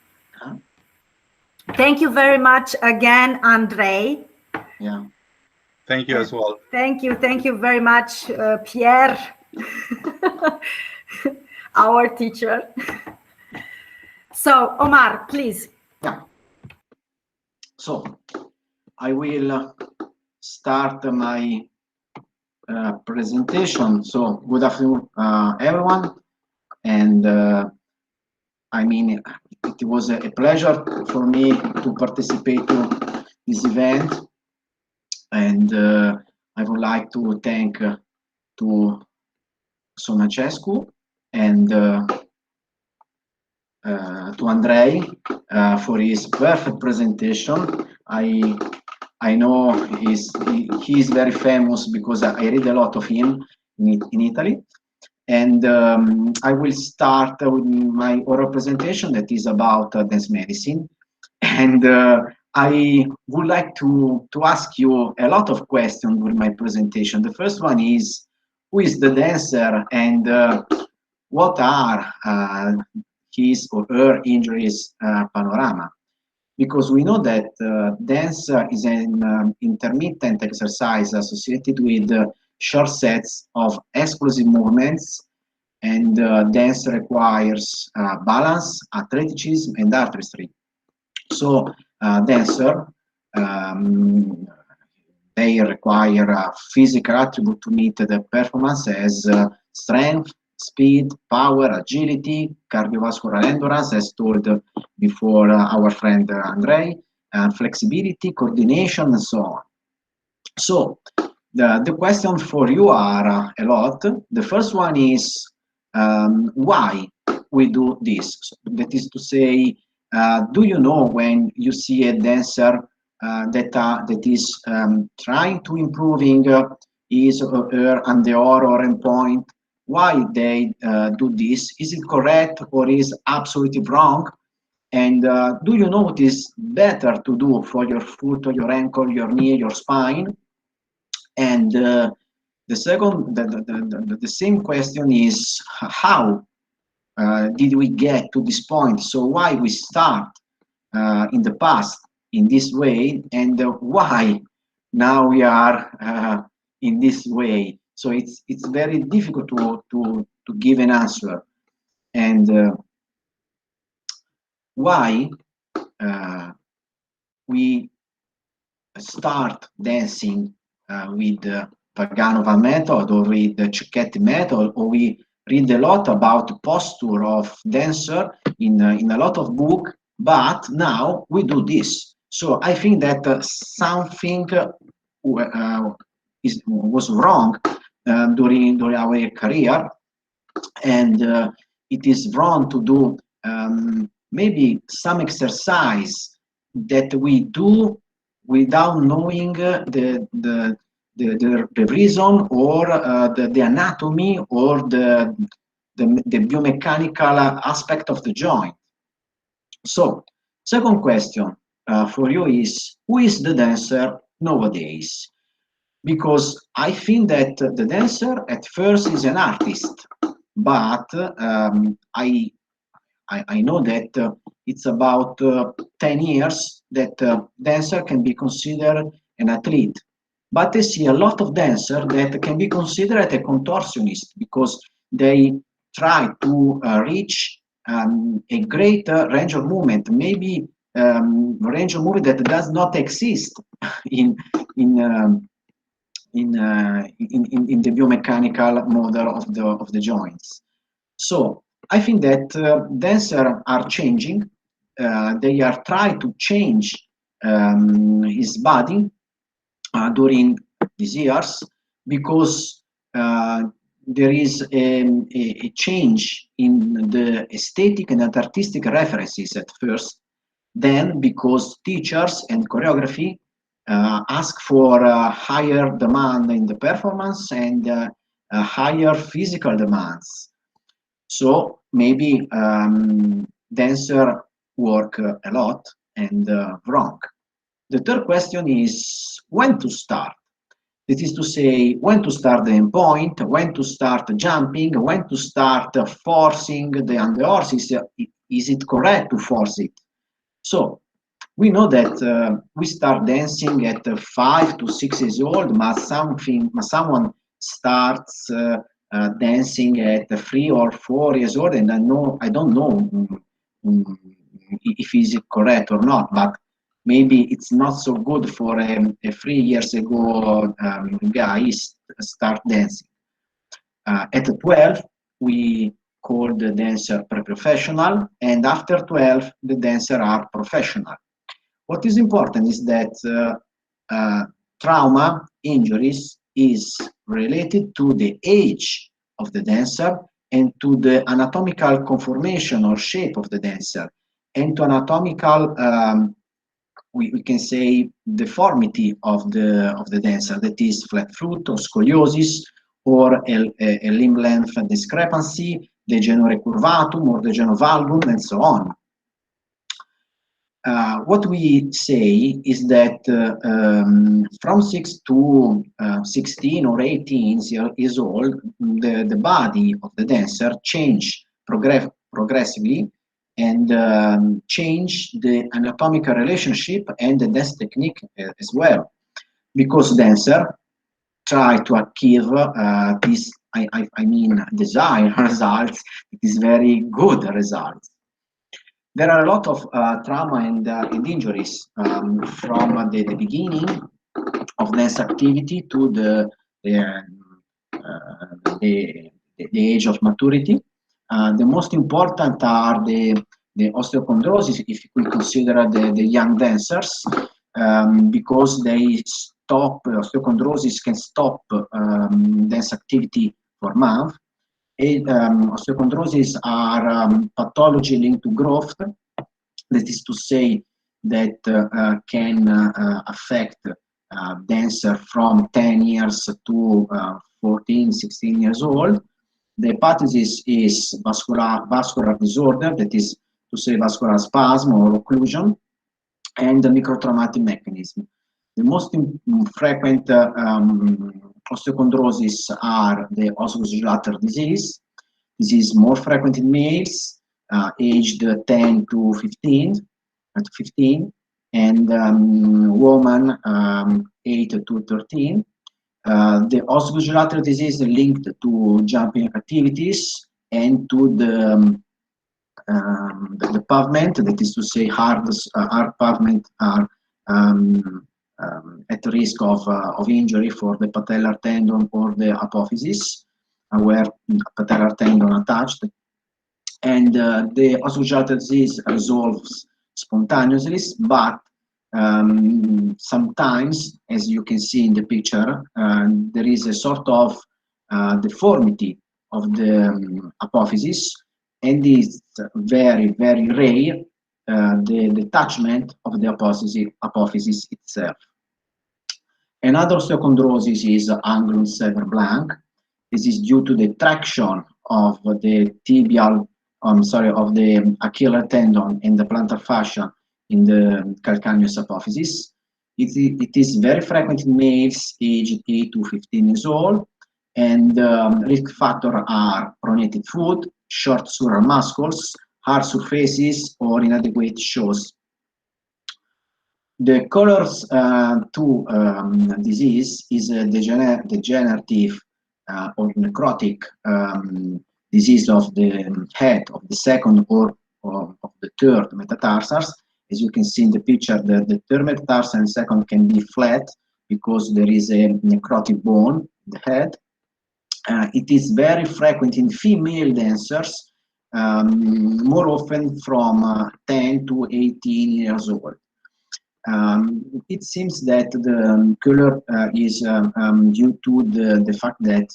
Thank you very much again, Andrei. Yeah. Thank you as well. Thank you very much, Pierre, our teacher. So, Omar, please. Yeah. So, I will start my presentation. So, good afternoon, everyone. And I mean, it was a pleasure for me to participate to this event. And I would like to thank to Sonacescu and to Andrei for his perfect presentation. I know he is very famous because I read a lot of him in Italy. And I will start with my oral presentation that is about dance medicine. And I would like to ask you a lot of questions during my presentation. The first one is, who is the dancer, and what are his or her injuries panorama? Because we know that dance is an intermittent exercise associated with short sets of explosive movements, and dance requires balance, athleticism, and artistry. So dancer, they require a physical attribute to meet the performance as strength, speed, power, agility, cardiovascular endurance, as told before our friend Andrei, flexibility, coordination, and so on. So the question for you are a lot. The first one is why we do this. So that is to say, do you know when you see a dancer that is trying to improving his or her endeavor or endpoint, why they do this? Is it correct or is absolutely wrong? And do you know what is better to do for your foot or your ankle, your knee, your spine? And the second, the same question is how did we get to this point? So why we start in the past in this way, and why now we are in this way? So it's very difficult to give an answer. And why we start dancing with the Paganova method or with the Cecchetti method, or we read a lot about the posture of dancer in a lot of book, but now we do this. So I think that something was wrong during our career, and it is wrong to do maybe some exercise that we do without knowing the reason or the anatomy or the biomechanical aspect of the joint. So, second question for you is, who is the dancer nowadays? Because I think that the dancer at first is an artist, but I I know that it's about 10 years that dancer can be considered an athlete. But I see a lot of dancers that can be considered a contortionist because they try to reach a great range of movement, maybe range of movement that does not exist in the biomechanical model of the joints. So I think that dancers are changing. They are trying to change his body during these years because there is a change in the aesthetic and artistic references at first. Then, because teachers and choreography ask for higher demand in the performance and higher physical demands. So maybe dancer work a lot and wrong. The third question is when to start. That is to say, when to start the endpoint, when to start jumping, when to start forcing the underhorse. Is it correct to force it? So we know that we start dancing at 5 to 6 years old, but someone starts dancing at 3 or 4 years old, and I don't know if is it correct or not, but maybe it's not so good for a 3 years ago guy start dancing. At 12, we call the dancer pre-professional, and after 12, the dancer are professional. What is important is that trauma, injuries, is related to the age of the dancer and to the anatomical conformation or shape of the dancer, and to anatomical we can say deformity of the dancer, that is flat foot or scoliosis or a limb length discrepancy, degenere curvatum or degenere valgum, and so on. What we say is that from 6 to 16 or 18 years old, the body of the dancer change progressively and change the anatomical relationship and the dance technique as well, because dancer try to achieve this, I mean, desired results. It is very good results. There are a lot of trauma and injuries from the beginning of dance activity to the age of maturity. The most important are the osteochondrosis, if we consider the young dancers, because they stop, osteochondrosis can stop dance activity for months. Osteochondrosis are pathology linked to growth. That is to say that can affect dancer from 10 years to 14, 16 years old. The hypothesis is vascular disorder, that is to say vascular spasm or occlusion, and the microtraumatic mechanism. The most frequent osteochondrosis are the osgood-Schlatter disease. This is more frequent in males, aged 10 to 15, and women 8 to 13. The osgood-Schlatter disease is linked to jumping activities and to the pavement, that is to say hard pavement are at risk of injury for the patellar tendon or the apophysis, where patellar tendon attached. And the osgood-Schlatter disease resolves spontaneously, but sometimes, as you can see in the picture, there is a sort of deformity of the apophysis, and it's very, very rare, the detachment of the apophysis itself. Another osteochondrosis is anglum sever blanc. This is due to the traction of the tibial, of the Achilles tendon and the plantar fascia in the calcaneus apophysis. It is very frequent in males aged 8 to 15 years old, and risk factors are pronated foot, short sural muscles, hard surfaces or inadequate shows. The colors to disease is a degenerative or necrotic disease of the head, of the second or of the third metatarsals. As you can see in the picture, the third metatarsal and second can be flat because there is a necrotic bone in the head. It is very frequent in female dancers, more often from 10 to 18 years old. It seems that the color is due to the fact that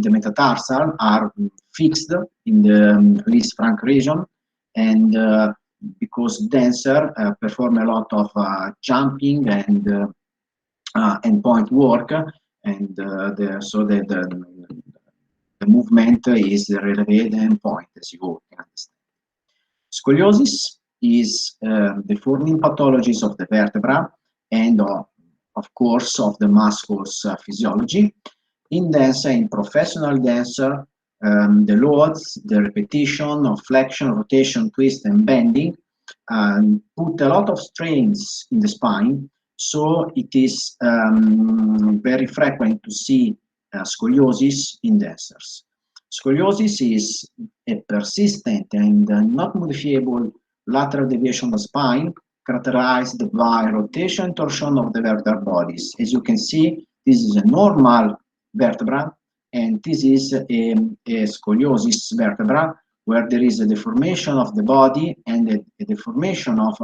the metatarsal are fixed in the least frank region, and because dancer perform a lot of jumping and point work, and so the movement is related and point, as you can understand. Scoliosis is deforming pathologies of the vertebra and of course of the muscles physiology. In dancer, in professional dancer, the loads, the repetition of flexion, rotation, twist, and bending put a lot of strains in the spine. So it is very frequent to see scoliosis in dancers. Scoliosis is a persistent and not modifiable lateral deviation of the spine characterized by rotation and torsion of the vertebral bodies. As you can see, this is a normal vertebra, and this is a scoliosis vertebra where there is a deformation of the body and a deformation of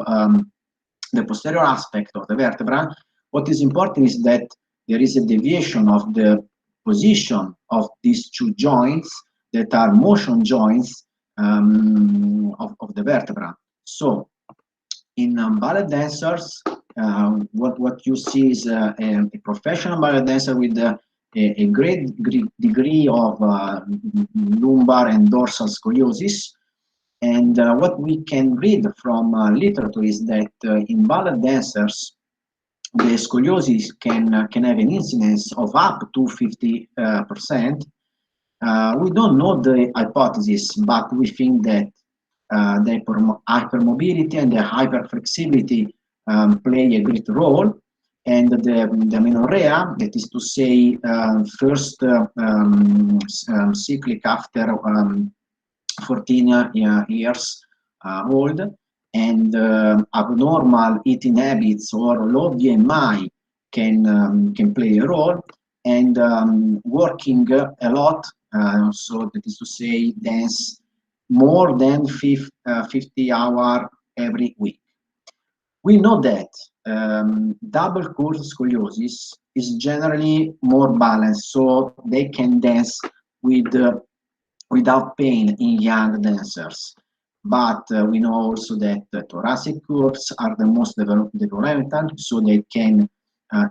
the posterior aspect of the vertebra. What is important is that there is a deviation of the position of these two joints that are motion joints of the vertebra. So in ballet dancers, what you see is a professional ballet dancer with a great degree of lumbar and dorsal scoliosis. And what we can read from literature is that in ballet dancers, the scoliosis can have an incidence of up to 50%. We don't know the hypothesis, but we think that the hypermobility and the hyperflexibility play a great role, and the amenorrhea, that is to say, first cyclic after 14 years old, and abnormal eating habits or low BMI can play a role, and working a lot, so that is to say, dance more than 50 hours every week. We know that double curve scoliosis is generally more balanced, so they can dance without pain in young dancers. But we know also that thoracic curves are the most developmental, so they can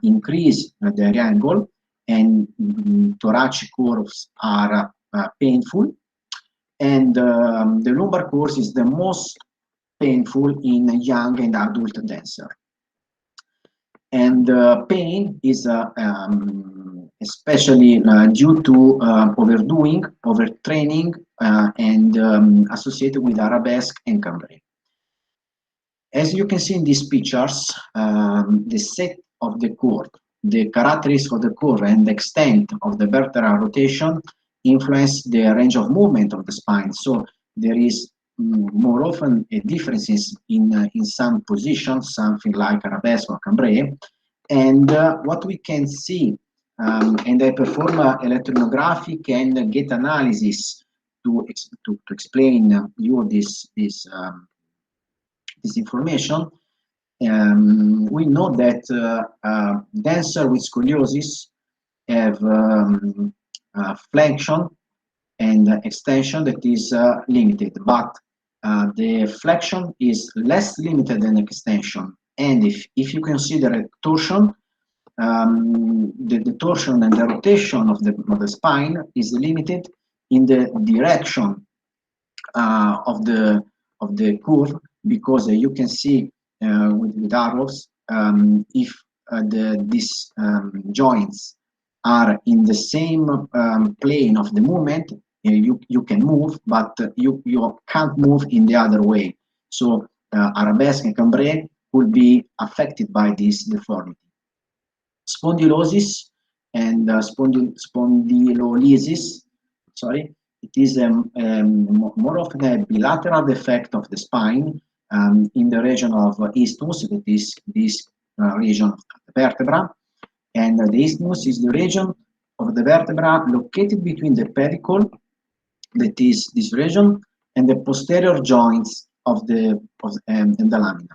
increase their angle, and thoracic curves are painful. And the lumbar curve is the most painful in young and adult dancer. And pain is especially due to overdoing, overtraining, and associated with arabesque and cambray. As you can see in these pictures, the set of the curve, the characteristics of the curve, and the extent of the vertebral rotation influence the range of movement of the spine. So there is more often a differences in some positions, something like arabesque or cambray. And what we can see, and I perform electronographic and gait analysis to explain you this information. We know that dancers with scoliosis have flexion and extension that is limited, but the flexion is less limited than extension. And if you consider a torsion, the torsion and the rotation of the spine is limited in the direction of the curve, because you can see with arrows, if these joints are in the same plane of the movement, you can move, but you can't move in the other way. So arabesque and cambré could be affected by this deformity. Spondylosis and spondylolysis, sorry, it is more often a bilateral defect of the spine in the region of isthmus, that is this region of the vertebra. And the isthmus is the region of the vertebra located between the pedicle, that is this region, and the posterior joints of the lamina.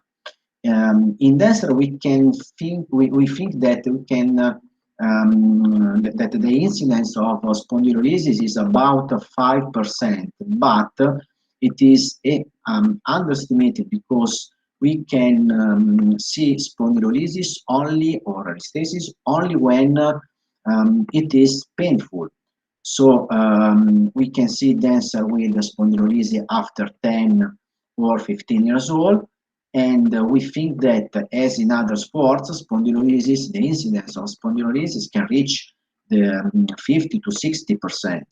In dancer, we think that we can that the incidence of spondylolysis is about 5%, but it is underestimated because we can see spondylolysis only, or erythesis only when it is painful. So we can see dancer with spondylolysis after 10 or 15 years old. And we think that, as in other sports, spondylolysis, the incidence of spondylolysis can reach the 50 to 60%.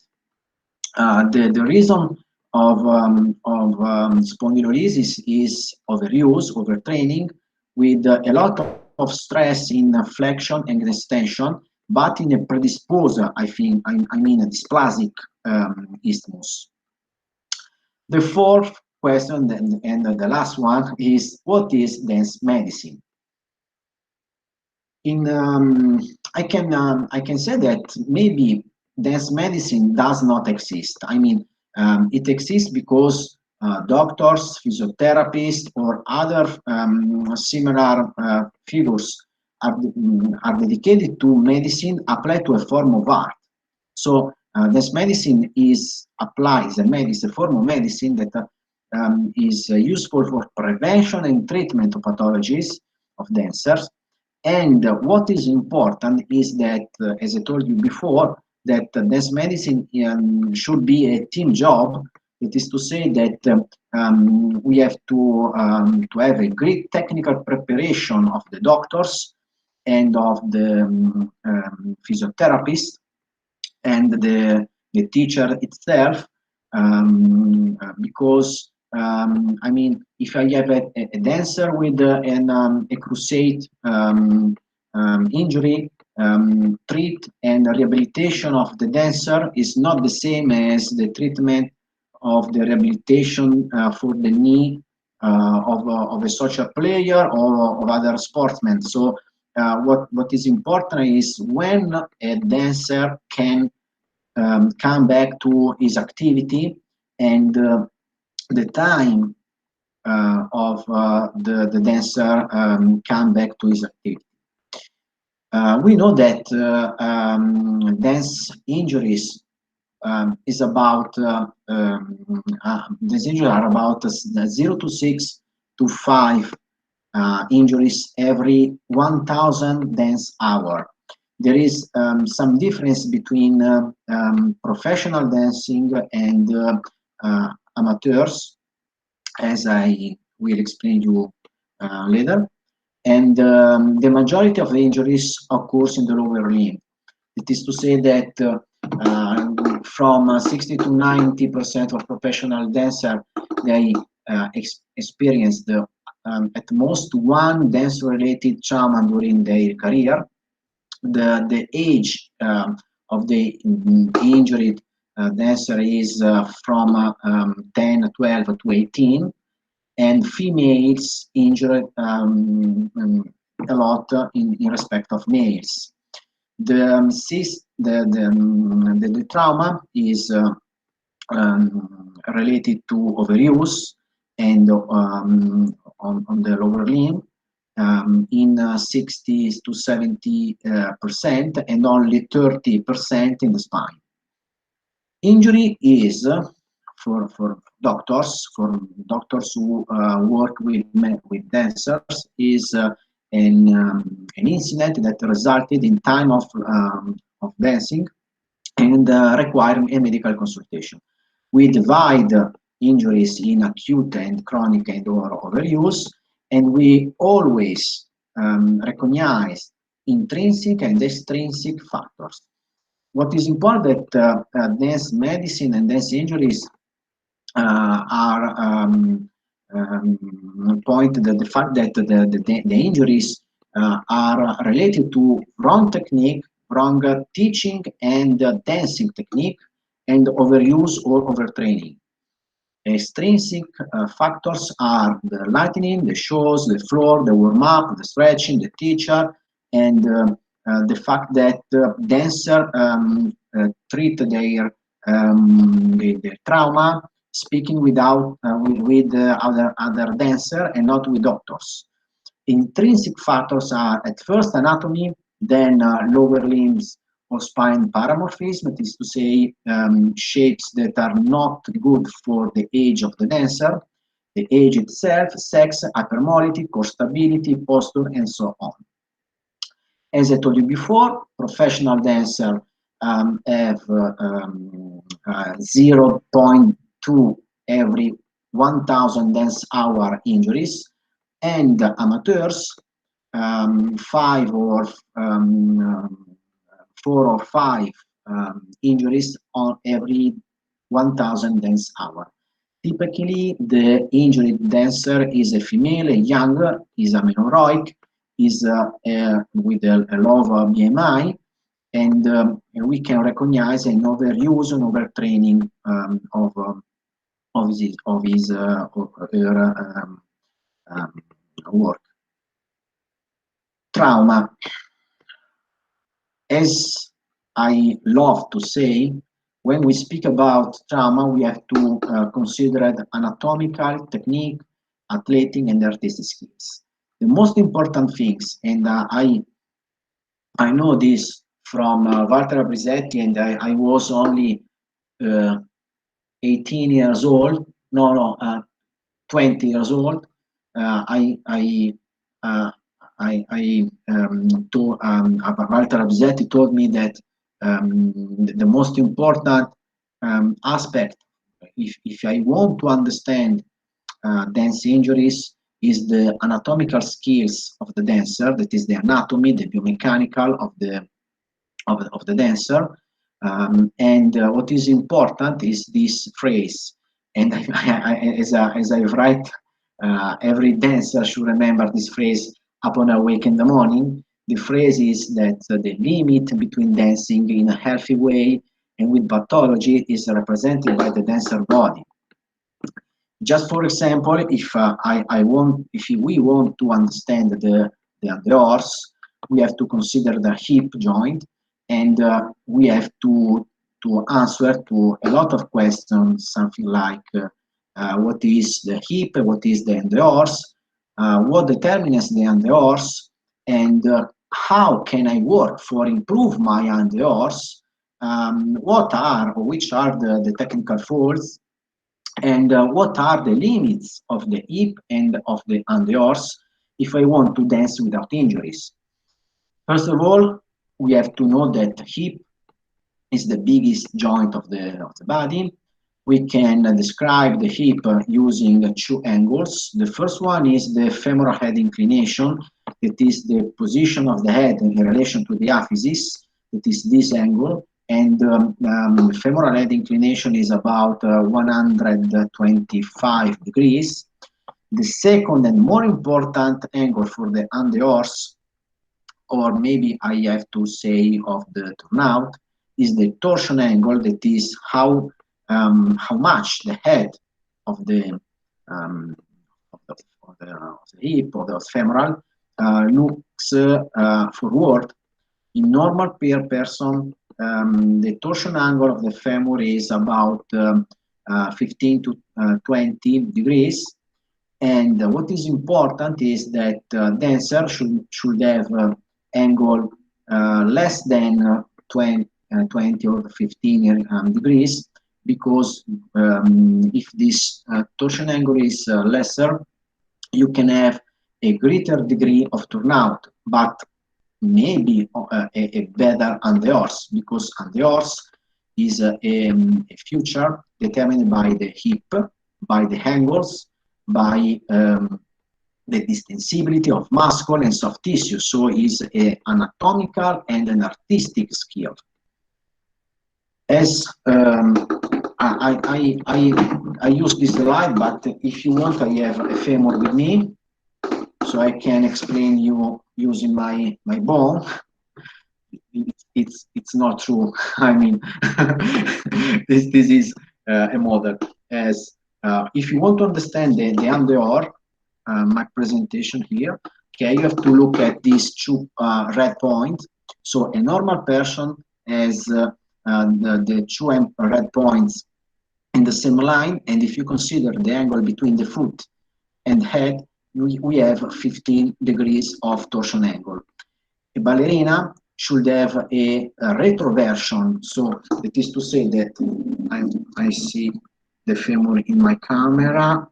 The reason of spondylolysis is overuse, overtraining, with a lot of stress in flexion and extension, but in a predisposed, I mean a dysplasic isthmus. The fourth question and the last one is, what is dance medicine? I can say that maybe dance medicine does not exist. I mean, it exists because doctors, physiotherapists, or other similar figures are dedicated to medicine applied to a form of art. So dance medicine is applied, is a form of medicine that is useful for prevention and treatment of pathologies of dancers. And what is important is that, as I told you before, that dance medicine should be a team job. It is to say that we have to have a great technical preparation of the doctors and of the physiotherapist and the teacher itself, because I mean, if I have a dancer with a cruciate injury, treat and rehabilitation of the dancer is not the same as the treatment of the rehabilitation for the knee of a soccer player or of other sportsmen. So what is important is when a dancer can come back to his activity, and the time of the dancer come back to his activity. We know that dance injuries is about these injuries are about 0 to 6 to 5 injuries every 1,000 dance hour. There is some difference between professional dancing and amateurs, as I will explain you later. And the majority of the injuries occurs in the lower limb. It is to say that from 60 to 90% of professional dancers, they experience at most one dance-related trauma during their career. The age of the injured dancer is from 10, 12 to 18, and females injured a lot in respect of males. The trauma is related to overuse and on the lower limb in 60 to 70% and only 30% in the spine. Injury is for doctors who work with dancers is an incident that resulted in time of dancing and requiring a medical consultation. We divide injuries in acute and chronic and or overuse, and we always recognize intrinsic and extrinsic factors. what is important that dance medicine and dance injuries are pointed at the fact that the injuries are related to wrong technique, wrong teaching and dancing technique, and overuse or overtraining. Extrinsic factors are the lighting, the shows, the floor, the warm-up, the stretching, the teacher, and the fact that dancer treat their trauma speaking with other dancer and not with doctors. Intrinsic factors are at first anatomy, then lower limbs or spine paramorphism, that is to say, shapes that are not good for the age of the dancer, the age itself, sex, hypermobility, core stability, posture, and so on. As I told you before, professional dancers have 0.2 every 1,000 dance hour injuries, and amateurs 4 or 5 injuries on every 1,000 dance hour. Typically, the injured dancer is a female, a younger, is amenorrhoic, is with a low BMI, and we can recognize an overuse and overtraining of her work. Trauma. As I love to say, when we speak about trauma, we have to consider anatomical, technique, athletic, and artistic skills. The most important things, and I know this from Walter Abrisetti, and I was only 18 years old, 20 years old. Walter Abrisetti told me that the most important aspect, if I want to understand dance injuries, is the anatomical skills of the dancer, that is the anatomy, the biomechanical of the dancer, and what is important is this phrase. And as I write, every dancer should remember this phrase upon awake in the morning. The phrase is that the limit between dancing in a healthy way and with pathology is represented by the dancer body. Just for example, if we want to understand the horse, we have to consider the hip joint, and we have to answer to a lot of questions, something like what is the hip, what is the horse, what determines the horse, and how can I work for improve my horse, which are the technical faults, and what are the limits of the hip and of the horse if I want to dance without injuries. First of all, we have to know that hip is the biggest joint of the body. We can describe the hip using 2 angles. The first one is the femoral head inclination, that is the position of the head in relation to the aphysis, that is this angle, and femoral head inclination is about 125 degrees. The second and more important angle for the horse, or maybe I have to say of the turnout, is the torsion angle, that is how much the head of the hip or the femoral looks forward. In normal person, the torsion angle of the femur is about 15 to 20 degrees. And what is important is that dancer should have angle less than 20 or 15 degrees, because if this torsion angle is lesser, you can have a greater degree of turnout, but maybe a better horse, because horse is a feature determined by the hip, by the angles, by the distensibility of muscle and soft tissue. So is an anatomical and an artistic skill. As I use this slide, but if you want, I have a femur with me, so I can explain you using my bone. It's not true. I mean, this is a model. As if you want to understand the Andor, my presentation here, okay, you have to look at these two red points. So a normal person has the two red points in the same line, and if you consider the angle between the foot and head, we have 15 degrees of torsion angle. A ballerina should have a retroversion, so that is to say that I see the femur in my camera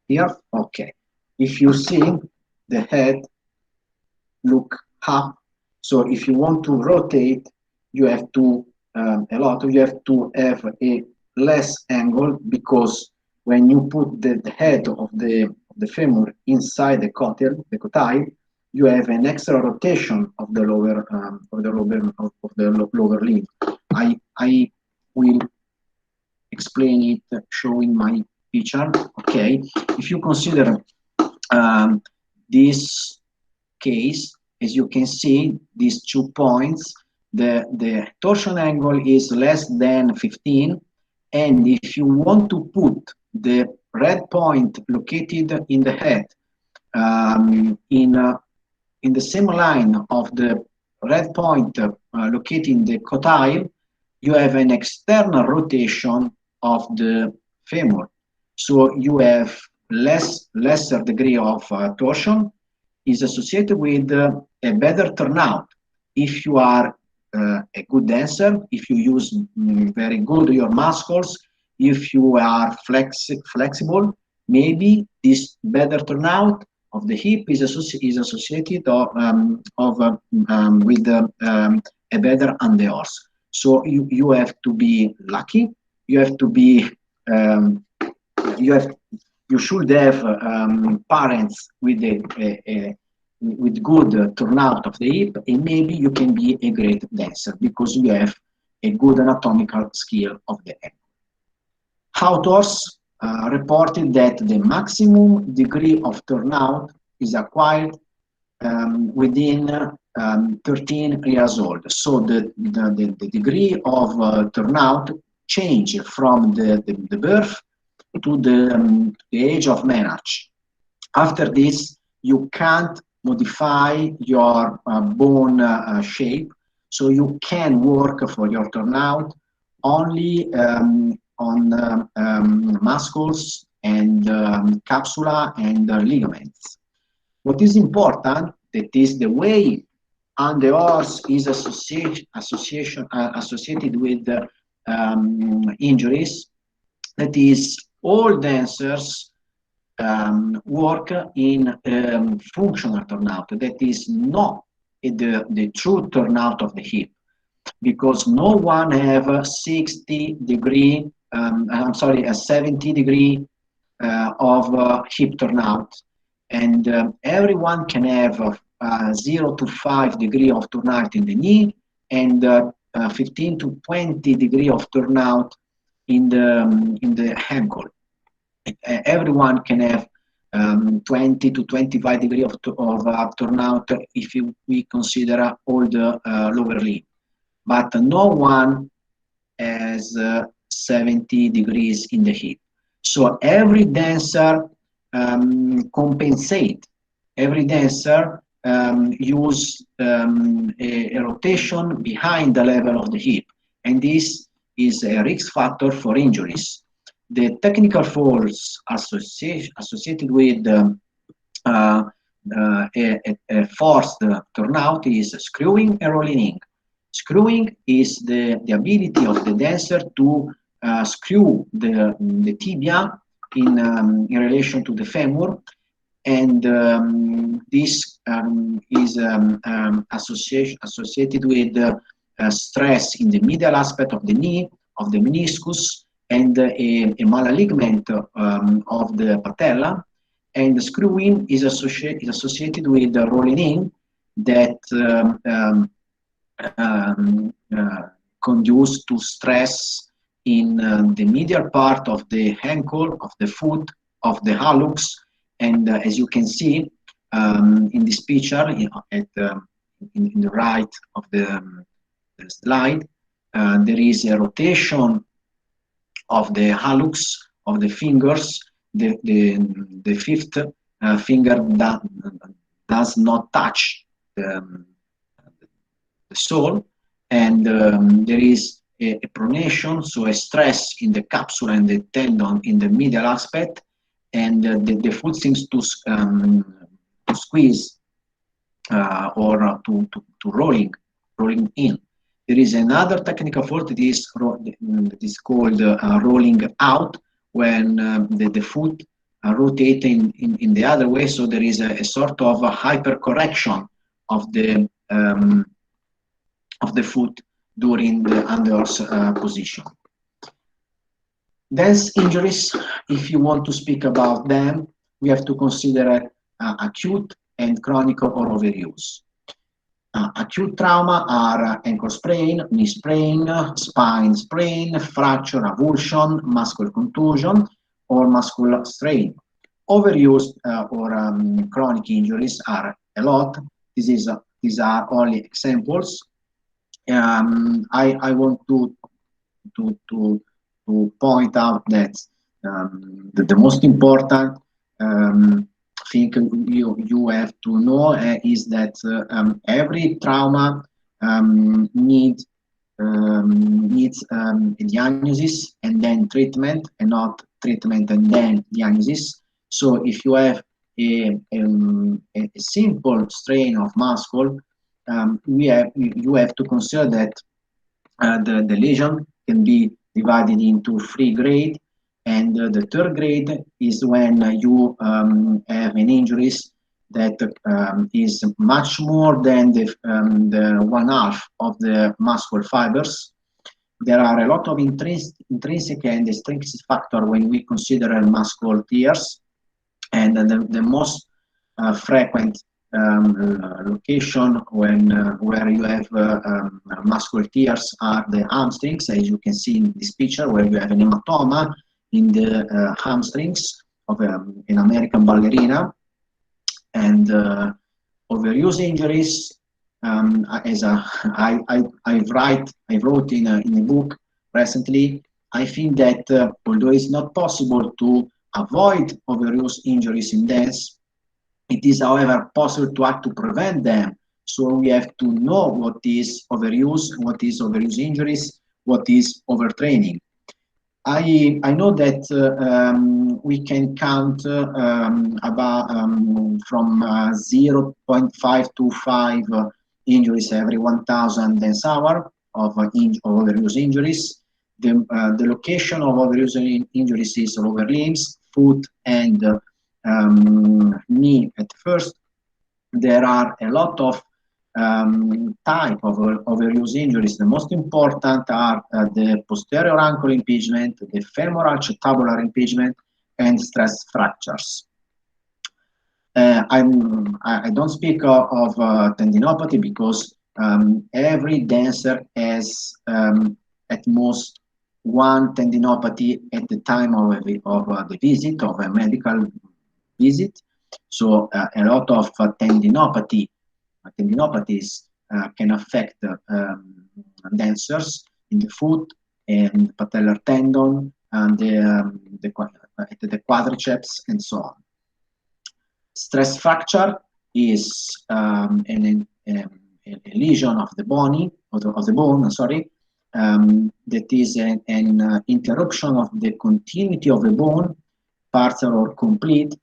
here. Okay, if you see the head look up, so if you want to rotate, you have to you have to have a less angle, because when you put the head of the femur inside the cotyle, you have an extra rotation of the lower lower limb. I will explain it showing my picture. Okay, if you consider this case, as you can see, these 2 points, the torsion angle is less than 15, and if you want to put the red point located in the head in the same line of the red point located in the cotyle, you have an external rotation of the femur. So you have lesser degree of torsion, is associated with a better turnout. If you are a good dancer, if you use very good your muscles, if you are flexible, maybe this better turnout of the hip is associated with a better endeavors. So you have to be lucky. You have to be you should have parents with with good turnout of the hip, and maybe you can be a great dancer because you have a good anatomical skill of the head. Authors reported that the maximum degree of turnout is acquired within 13 years old. So the degree of turnout change from the birth to the age of marriage. After this, you can't modify your bone shape, so you can work for your turnout only on muscles and capsula and ligaments. What is important, that is the way endeavors is associated with injuries, that is all dancers work in functional turnout, that is not the true turnout of the hip, because no one have a 70 degree of hip turnout, and everyone can have 0 to 5 degree of turnout in the knee, and 15 to 20 degree of turnout in the ankle. Everyone can have 20 to 25 degree of turnout if we consider all the lower limb, but no one has 70 degrees in the hip. So every dancer compensate. Every dancer use a rotation behind the level of the hip, and this is a risk factor for injuries. The technical faults associated with a forced turnout is screwing and rolling in. Screwing is the ability of the dancer to screw the tibia in relation to the femur, and this is associated with stress in the medial aspect of the knee, of the meniscus, and a malalignment of the patella. And the screwing is associated with the rolling in, that conduce to stress in the medial part of the ankle, of the foot, of the hallux, and as you can see in this picture, in the right of the slide, there is a rotation of the hallux of the fingers. The fifth finger does not touch the sole, and there is a pronation, so a stress in the capsule and the tendon in the medial aspect, and the foot seems to squeeze or to rolling in. There is another technical fault that is called rolling out, when the foot rotates in the other way, so there is a sort of a hypercorrection of the foot during the unders position. Dance injuries, if you want to speak about them, we have to consider acute and chronic or overuse. Acute trauma are ankle sprain, knee sprain, spine sprain, fracture, avulsion, muscle contusion, or muscular strain. Overuse or chronic injuries are a lot. These are only examples. I want to point out that the most important thing you have to know is that every trauma needs a diagnosis and then treatment, and not treatment and then diagnosis. So if you have a simple strain of muscle, you have to consider that the lesion can be divided into 3 grades, and the 3rd grade is when you have an injuries that is much more than the 1/2 of the muscle fibers. There are a lot of intrinsic and extrinsic factors when we consider muscle tears, and the most frequent location where you have muscle tears are the hamstrings, as you can see in this picture, where you have an hematoma in the hamstrings of an American ballerina. And overuse injuries, as I wrote in a book recently, I think that although it's not possible to avoid overuse injuries in dance, it is, however, possible to act to prevent them. So we have to know what is overuse, what is overuse injuries, what is overtraining. I know that we can count about from 0.5 to 5 injuries every 1,000 dance hour of overuse injuries. The location of overuse injuries is lower limbs, foot, and knee at first. There are a lot of type of overuse injuries. The most important are the posterior ankle impingement, the femoral acetabular impingement, and stress fractures. I don't speak of tendinopathy because every dancer has at most one tendinopathy at the time of the visit, of a medical visit. So a lot of tendinopathies can affect dancers in the foot and patellar tendon and the quadriceps and so on. Stress fracture is a lesion of the bone, that is an interruption of the continuity of the bone, partial or complete,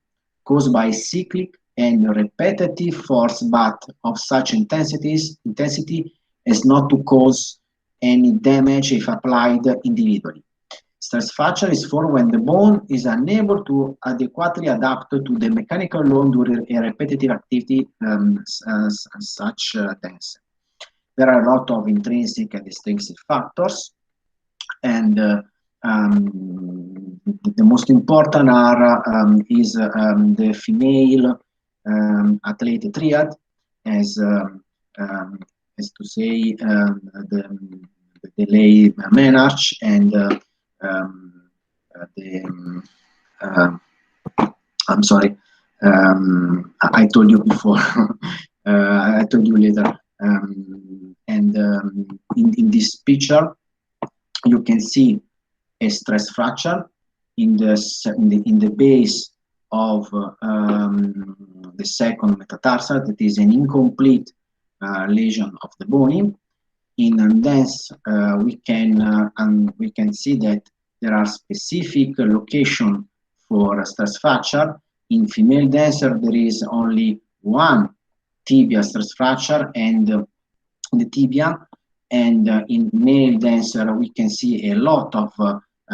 caused by cyclic and repetitive force, but of such intensity as not to cause any damage if applied individually. Stress fracture is formed when the bone is unable to adequately adapt to the mechanical load during a repetitive activity such dance. There are a lot of intrinsic and extrinsic factors, and the most important is the female athlete triad, as to say lay main arch and I'm sorry, I told you before, I told you later. In this picture, you can see a stress fracture in the base of the second metatarsal. That is an incomplete lesion of the bone. In dance, we can see that there are specific location for a stress fracture. In female dancer, there is only one tibia stress fracture and the tibia, and in male dancer, we can see a lot of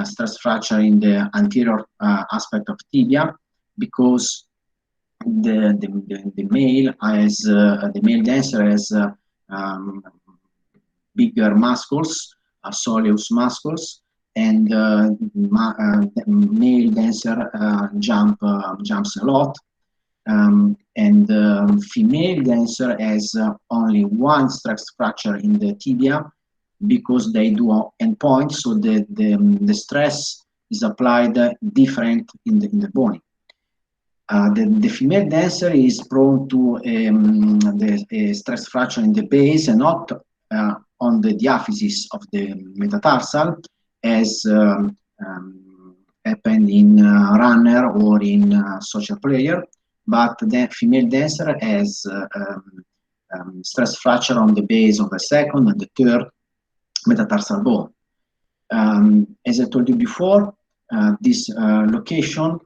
stress fracture in the anterior aspect of tibia, because the male dancer has bigger muscles, soleus muscles, and male dancer jumps a lot, and female dancer has only one stress fracture in the tibia, because they do endpoint, so the stress is applied different in the bone. The female dancer is prone to the stress fracture in the base and not on the diaphysis of the metatarsal, as happened in runner or in social player, but the female dancer has stress fracture on the base of the second and the third metatarsal bone. As I told you before, this location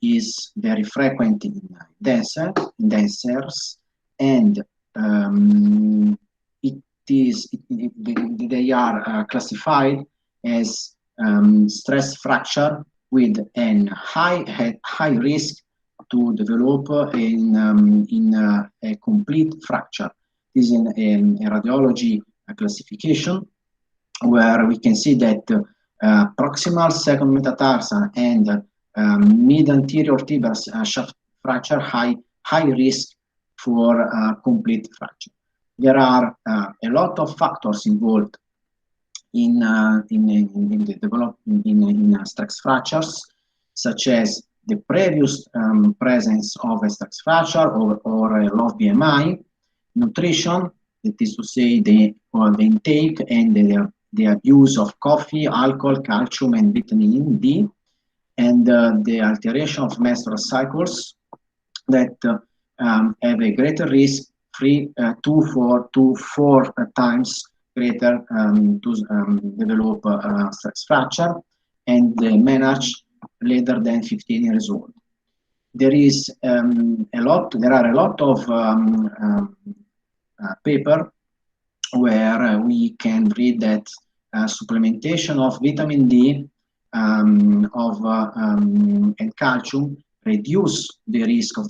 is very frequent in dancers, and they are classified as stress fracture with a high risk to develop in a complete fracture. This is a radiology classification where we can see that proximal second metatarsal and mid-anterior tibial shaft fracture high risk for complete fracture. There are a lot of factors involved in the development in stress fractures, such as the previous presence of a stress fracture or a low BMI, nutrition, that is to say the intake and the abuse of coffee, alcohol, calcium, and vitamin D, and the alteration of menstrual cycles that have a greater risk, 2 to 4 times greater to develop stress fracture, and the main arch later than 15 years old. There are a lot of paper where we can read that supplementation of vitamin D and calcium reduce the risk of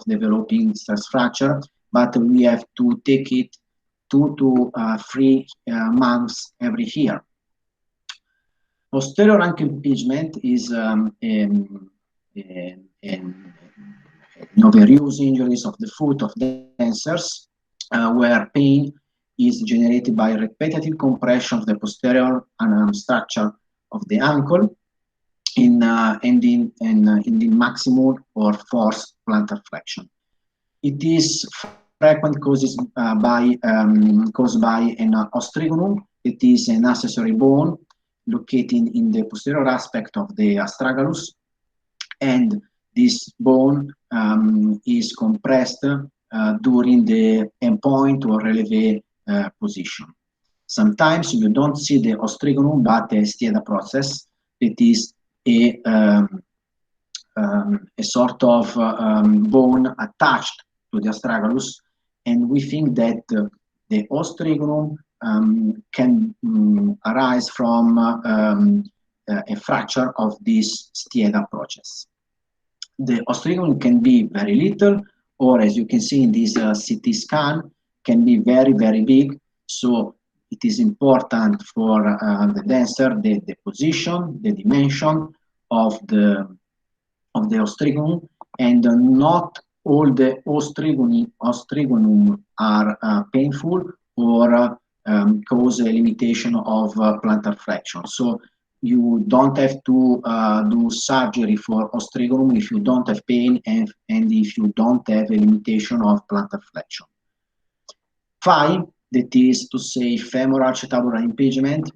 developing stress fracture, but we have to take it 2 to 3 months every year. Posterior ankle impingement is overuse injuries of the foot of dancers, where pain is generated by repetitive compression of the posterior structure of the ankle in the maximal or forced plantar flexion. It is frequent caused by an ostrigonum. It is an accessory bone located in the posterior aspect of the astragalus, and this bone is compressed during the endpoint or releve position. Sometimes you don't see the ostrigonum, but a stieda process. It is a sort of bone attached to the astragalus, and we think that the ostrigonum can arise from a fracture of this stieda process. The ostrigonum can be very little, or as you can see in this CT scan, can be very, very big. So it is important for the dancer, the position, the dimension of the ostrigonum, and not all the ostrigonum are painful or cause a limitation of plantar flexion. So you don't have to do surgery for osteogum if you don't have pain and if you don't have a limitation of plantar flexion. 5, that is to say femoral acetabular impingement,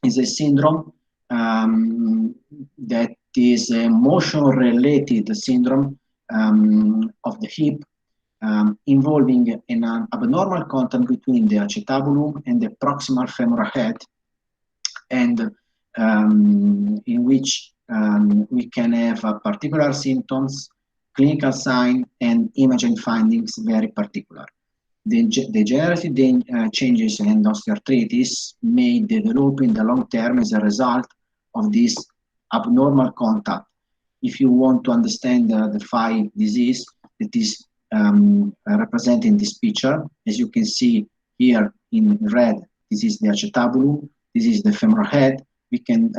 is a syndrome that is a motion-related syndrome of the hip, involving an abnormal contact between the acetabulum and the proximal femoral head, and in which we can have particular symptoms, clinical signs, and imaging findings very particular. The degenerative changes and osteoarthritis may develop in the long term as a result of this abnormal contact. If you want to understand the 5 disease that is represented in this picture, as you can see here in red, this is the acetabulum, this is the femoral head. We can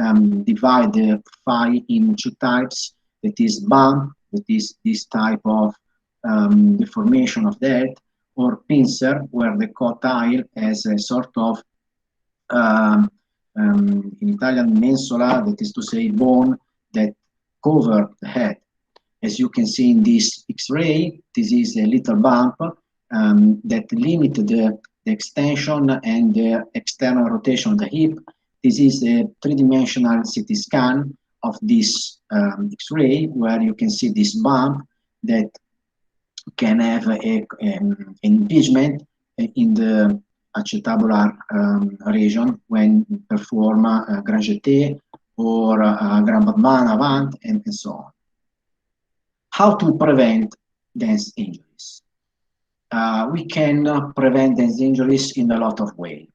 divide the 5 in 2 types. That is bump, that is this type of deformation of the head, or pincer, where the cotyle has a sort of, in Italian, mensola, that is to say bone that cover the head. As you can see in this X-ray, this is a little bump that limits the extension and the external rotation of the hip. This is a 3-dimensional CT scan of this X-ray, where you can see this bump that can have an impingement in the acetabular region when you perform grand jeté or grand battement avant, and so on. How to prevent dance injuries? We can prevent dance injuries in a lot of ways.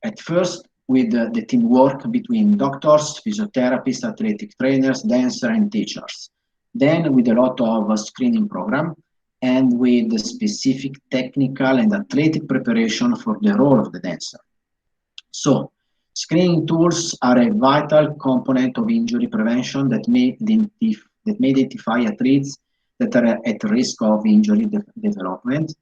At first, with the teamwork between doctors, physiotherapists, athletic trainers, dancers, and teachers. Then with a lot of screening program, and with the specific technical and athletic preparation for the role of the dancer. So, screening tools are a vital component of injury prevention that may identify athletes that are at risk of injury development.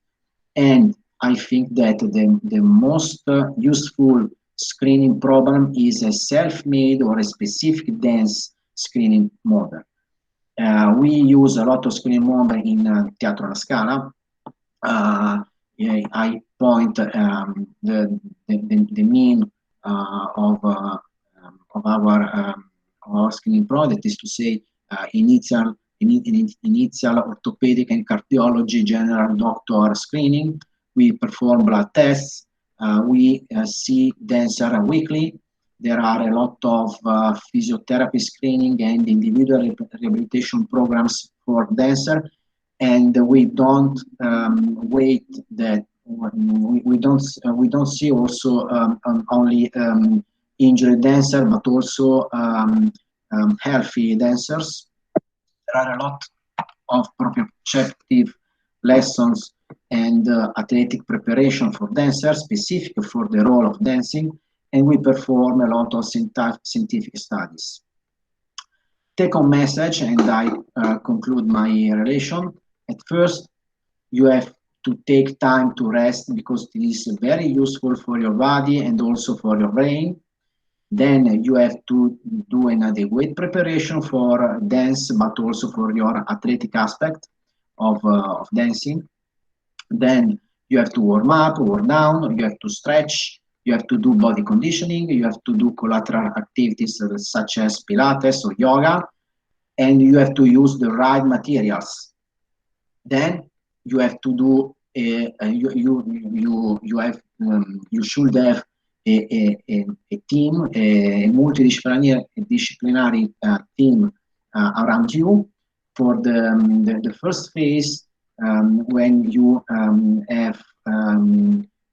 And I think that the most useful screening program is a self-made or a specific dance screening model. We use a lot of screening model in Teatrului Scala. I point the mean of our screening product is to say initial orthopedic and cardiology general doctor screening. We perform blood tests. We see dancer weekly. There are a lot of physiotherapy screening and individual rehabilitation programs for dancer, and we don't wait that we don't see also only injured dancer, but also healthy dancers. There are a lot of proprioceptive lessons and athletic preparation for dancers specific for the role of dancing, and we perform a lot of scientific studies. Take home message, and I conclude my relation. At first, you have to take time to rest because it is very useful for your body and also for your brain. Then you have to do an adequate preparation for dance, but also for your athletic aspect of dancing. Then you have to warm up, warm down, you have to stretch, you have to do body conditioning, you have to do collateral activities such as Pilates or yoga, and you have to use the right materials. Then you have to do you should have a team, a multidisciplinary team around you for the first phase when you have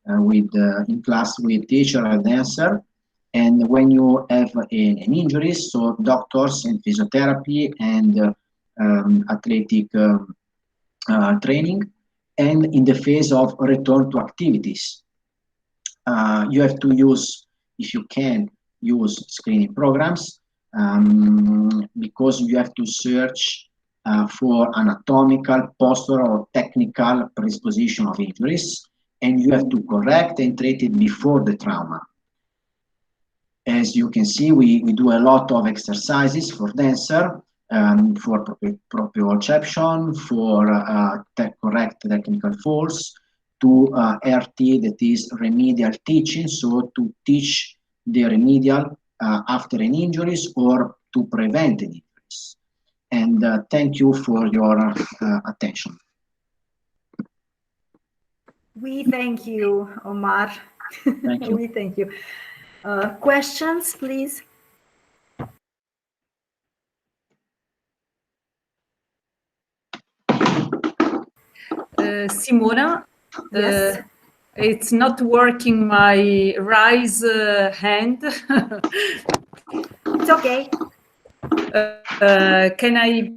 in class with teacher and dancer, and when you have an injury, so doctors and physiotherapy and athletic training, and in the phase of return to activities. You have to use, if you can, use screening programs because you have to search for anatomical, postural, or technical predisposition of injuries. and you have to correct and treat it before the trauma. As you can see, we do a lot of exercises for dancer, for proprioception, for correct technical falls, to RT, that is remedial teaching, so to teach the remedial after an injuries or to prevent an injuries. And thank you for your attention. We thank you, Omar. Thank you. We thank you. Questions, please? Simona, Yes. it's not working my raise hand. It's okay. Can I?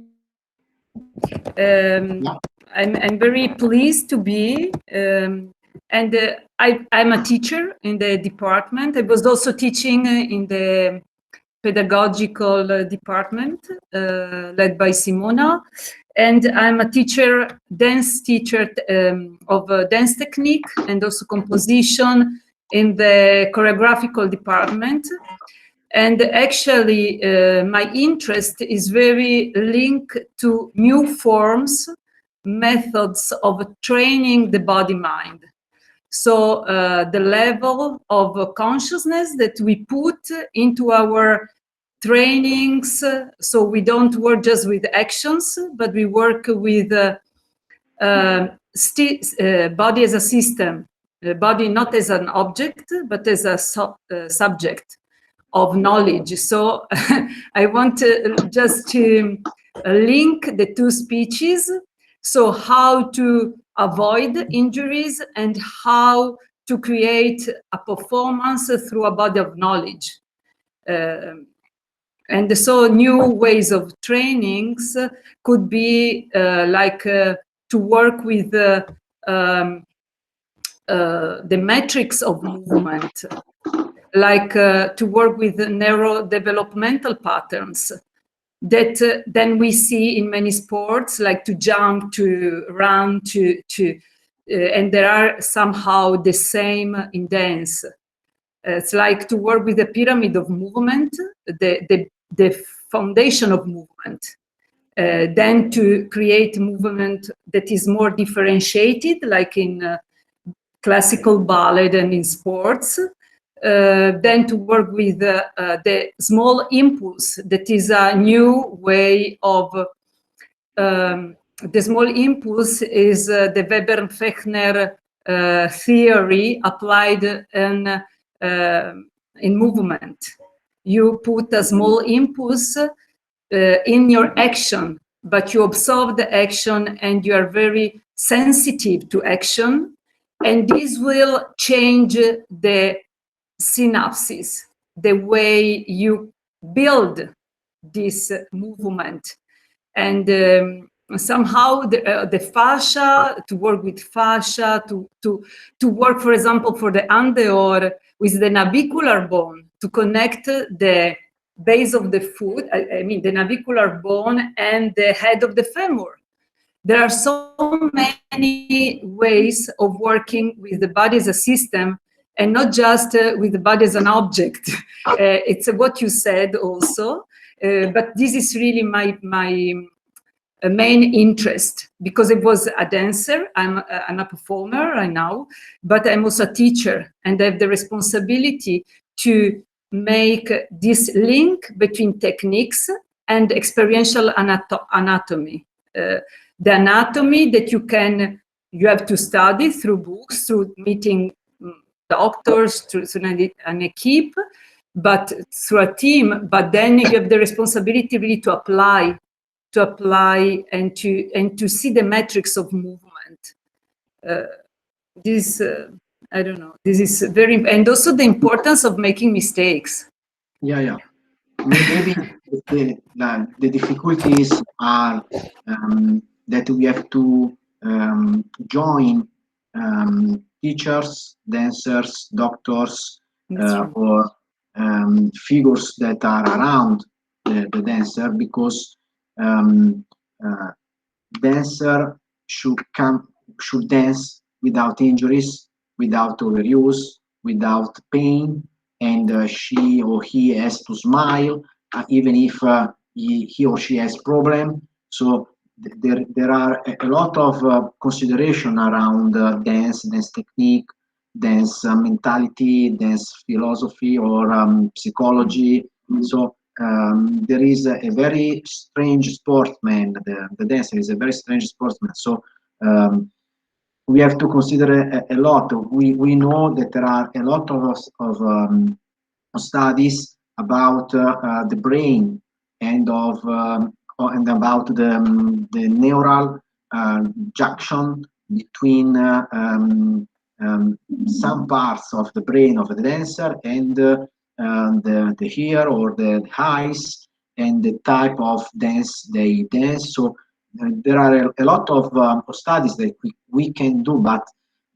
I'm very pleased to be, and I'm a teacher in the department. I was also teaching in the pedagogical department led by Simona, and I'm a teacher, dance teacher of dance technique and also composition in the choreographical department. And actually, my interest is very linked to new forms, methods of training the body-mind. So the level of consciousness that we put into our trainings, so we don't work just with actions, but we work with body as a system, body not as an object, but as a subject of knowledge. So I want just to link the two speeches. So how to avoid injuries and how to create a performance through a body of knowledge. And so new ways of trainings could be to work with the metrics of movement, to work with neurodevelopmental patterns that then we see in many sports, like to jump, to run, and there are somehow the same in dance. It's like to work with the pyramid of movement, the foundation of movement, then to create movement that is more differentiated, like in classical ballet and in sports. Then to work with the small impulse, that is a new way of, the small impulse is the Weber-Fechner theory applied in movement. You put a small impulse in your action, but you observe the action and you are very sensitive to action, and this will change the synapses, the way you build this movement. And somehow the fascia, to work with fascia, to work, for example, for the anterior with the navicular bone, to connect the base of the foot, I mean the navicular bone and the head of the femur. There are so many ways of working with the body as a system, and not just with the body as an object. It's what you said also, but this is really my main interest, because I was a dancer, I'm a performer right now, but I'm also a teacher, and I have the responsibility to make this link between techniques and experiential anatomy. The anatomy that you have to study through books, through meeting doctors, through an equipe, but through a team. But then you have the responsibility really to apply and to see the metrics of movement. I don't know. This is very, and also the importance of making mistakes. Yeah. Maybe the difficulties are that we have to join teachers, dancers, doctors, or figures that are around the dancer, because dancer should dance without injuries, without overuse, without pain, and she or he has to smile even if he or she has problem. So there are a lot of consideration around dance technique, dance mentality, dance philosophy, or psychology. So there is a very strange sportsman. The dancer is a very strange sportsman. So we have to consider a lot. We know that there are a lot of studies about the brain and about the neural junction between some parts of the brain of the dancer and the ear or the eyes and the type of dance they dance. So there are a lot of studies that we can do, but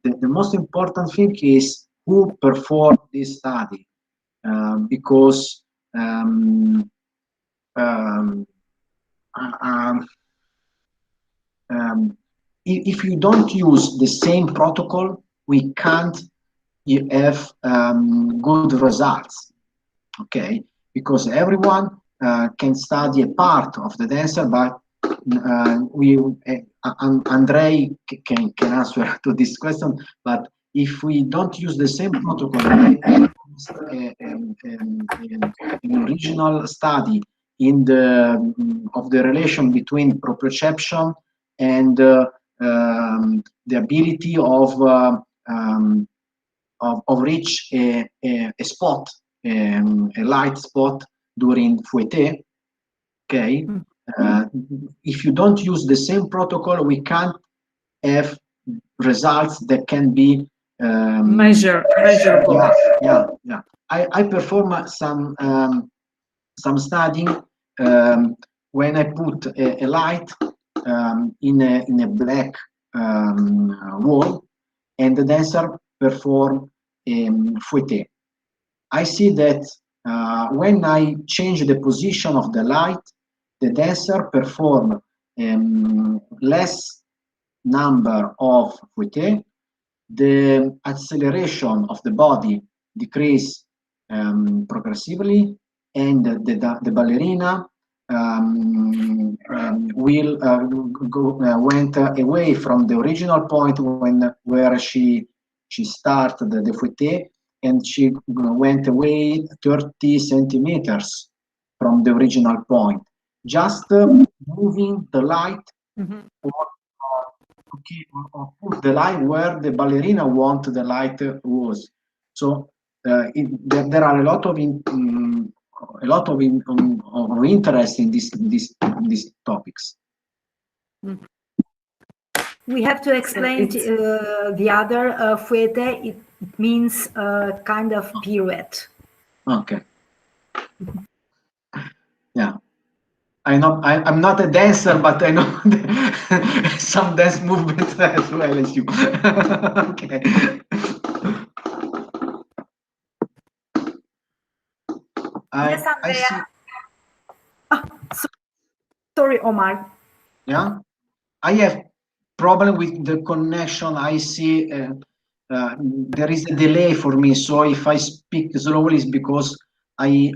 the most important thing is who performed this study, because if you don't use the same protocol, we can't have good results. Okay, because everyone can study a part of the dancer, but Andrei can answer to this question. But if we don't use the same protocol, an original study in of the relation between proprioception and the ability of reach a spot, a light spot during fouetté. Okay, if you don't use the same protocol, we can't have results that can be measurable. Yeah. I perform some studying when I put a light in a black wall, and the dancer perform fouetté. I see that when I change the position of the light, the dancer perform less number of fouetté. The acceleration of the body decrease progressively, and the ballerina went away from the original point where she started the fouetté, and she went away 30 centimeters from the original point, just moving the light or put the light where the ballerina want the light was. So there are a lot of interest in these topics. We have to explain the other fouetté. It means kind of pirouette. Okay. Yeah. I'm not a dancer, but I know some dance movements as well as you. Okay. Yes, Andrea. Sorry, Omar. Yeah, I have problem with the connection. I see there is a delay for me, so if I speak slowly, it's because I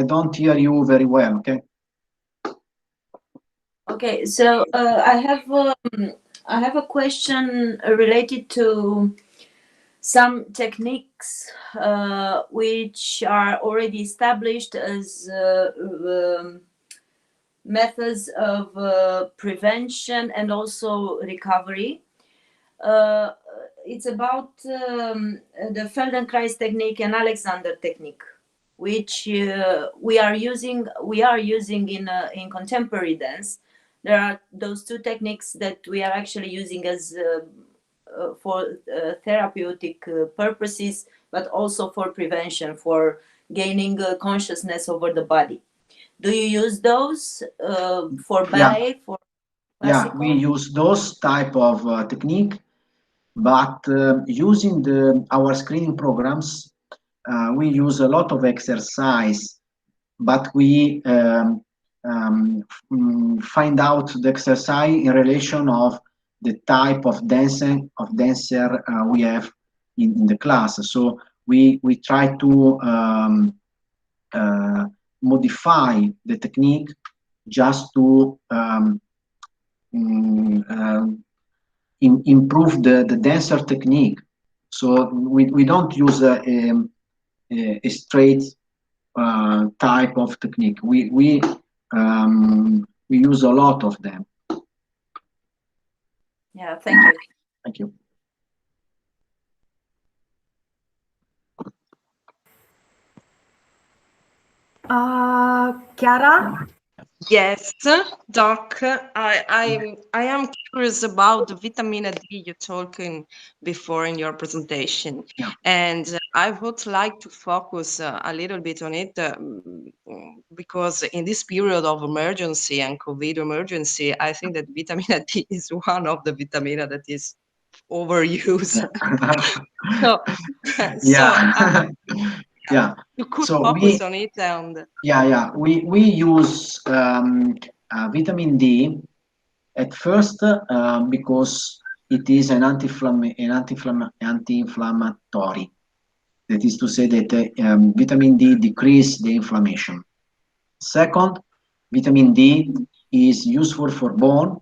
don't hear you very well. Okay. Okay, so I have a question related to some techniques which are already established as methods of prevention and also recovery. It's about the Feldenkrais technique and Alexander technique, which we are using in contemporary dance. There are those two techniques that we are actually using as for therapeutic purposes, but also for prevention, for gaining consciousness over the body. Do you use those for ballet? For classical? We use those type of technique, but using our screening programs, we use a lot of exercise, but we find out the exercise in relation of the type of dancer we have in the class. So we try to modify the technique just to improve the dancer technique. So we don't use a straight type of technique. We use a lot of them. Yeah, thank you. Thank you. Chiara? Yes, Doc, I am curious about the vitamin D you talking before in your presentation, Yeah. and I would like to focus a little bit on it because in this period of emergency and COVID emergency, I think that vitamin D is one of the vitamina that is overused. So, Yeah. Yeah. you could So focus on it and. Yeah. We use vitamin D at first because it is an anti-inflammatory. That is to say that vitamin D decreases the inflammation. Second, vitamin D is useful for bone,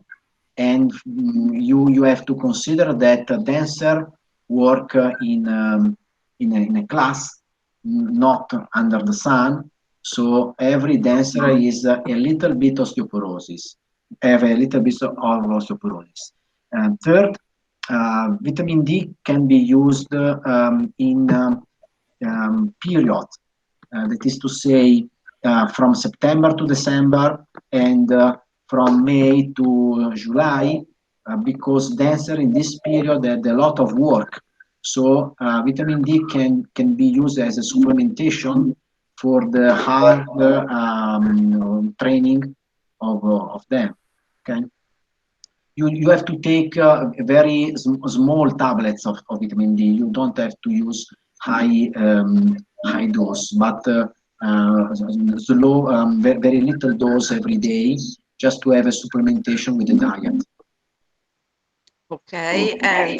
and you have to consider that a dancer work in a class, not under the sun. So every dancer is a little bit osteoporosis, have a little bit of osteoporosis. And third, vitamin D can be used in period. That is to say, from September to December and from May to July, because dancer in this period had a lot of work. So vitamin D can be used as a supplementation for the hard training of them. Okay, you have to take very small tablets of vitamin D. You don't have to use high dose, but slow, very little dose every day, just to have a supplementation with the diet. Okay, and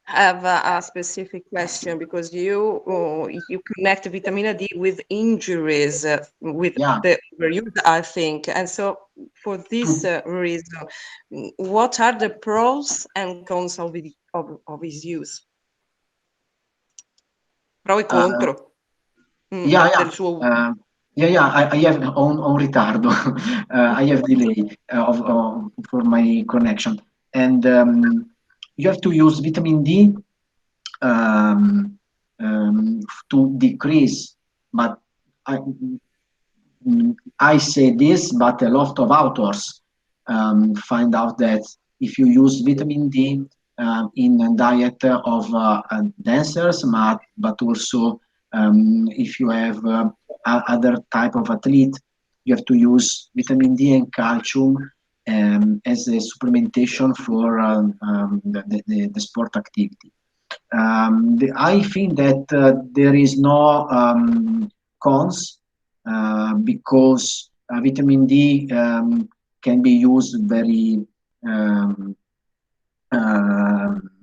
have a specific question because you connect vitamin D with injuries, with the overuse, I think, and so for this reason, what are the pros and cons of its use? Pro e contro. I have on ritardo. I have delay for my connection, and you have to use vitamin D to decrease. But I say this, but a lot of authors find out that if you use vitamin D in a diet of dancers, but also if you have other type of athlete, you have to use vitamin D and calcium as a supplementation for the sport activity. I think that there is no cons because vitamin D can be used very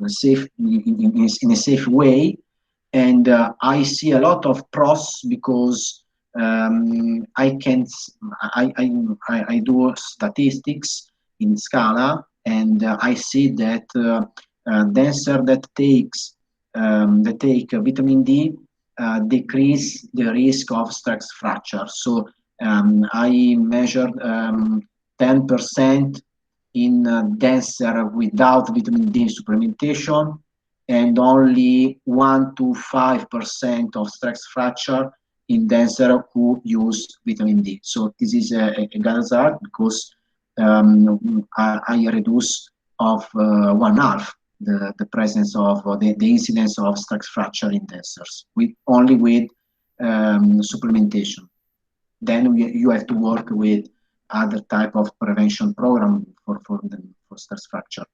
safe in a safe way. And I see a lot of pros because I do statistics in Scala, and I see that dancer that take vitamin D decrease the risk of stress fracture. So I measured 10% in dancer without vitamin D supplementation, and only 1 to 5% of stress fracture in dancer who use vitamin D. So this is a good result because I reduce of 1/2 the presence of the incidence of stress fracture in dancers only with supplementation. Then you have to work with other type of prevention program for stress fracture.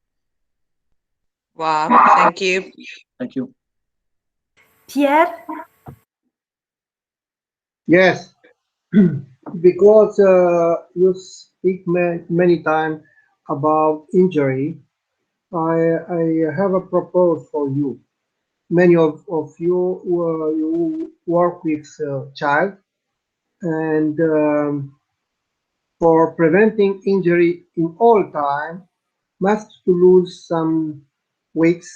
Wow, thank you. Thank you. Pierre? Yes, because you speak many times about injury, I have a proposal for you. many of you you work with child, and for preventing injury in all time, must to lose some weeks,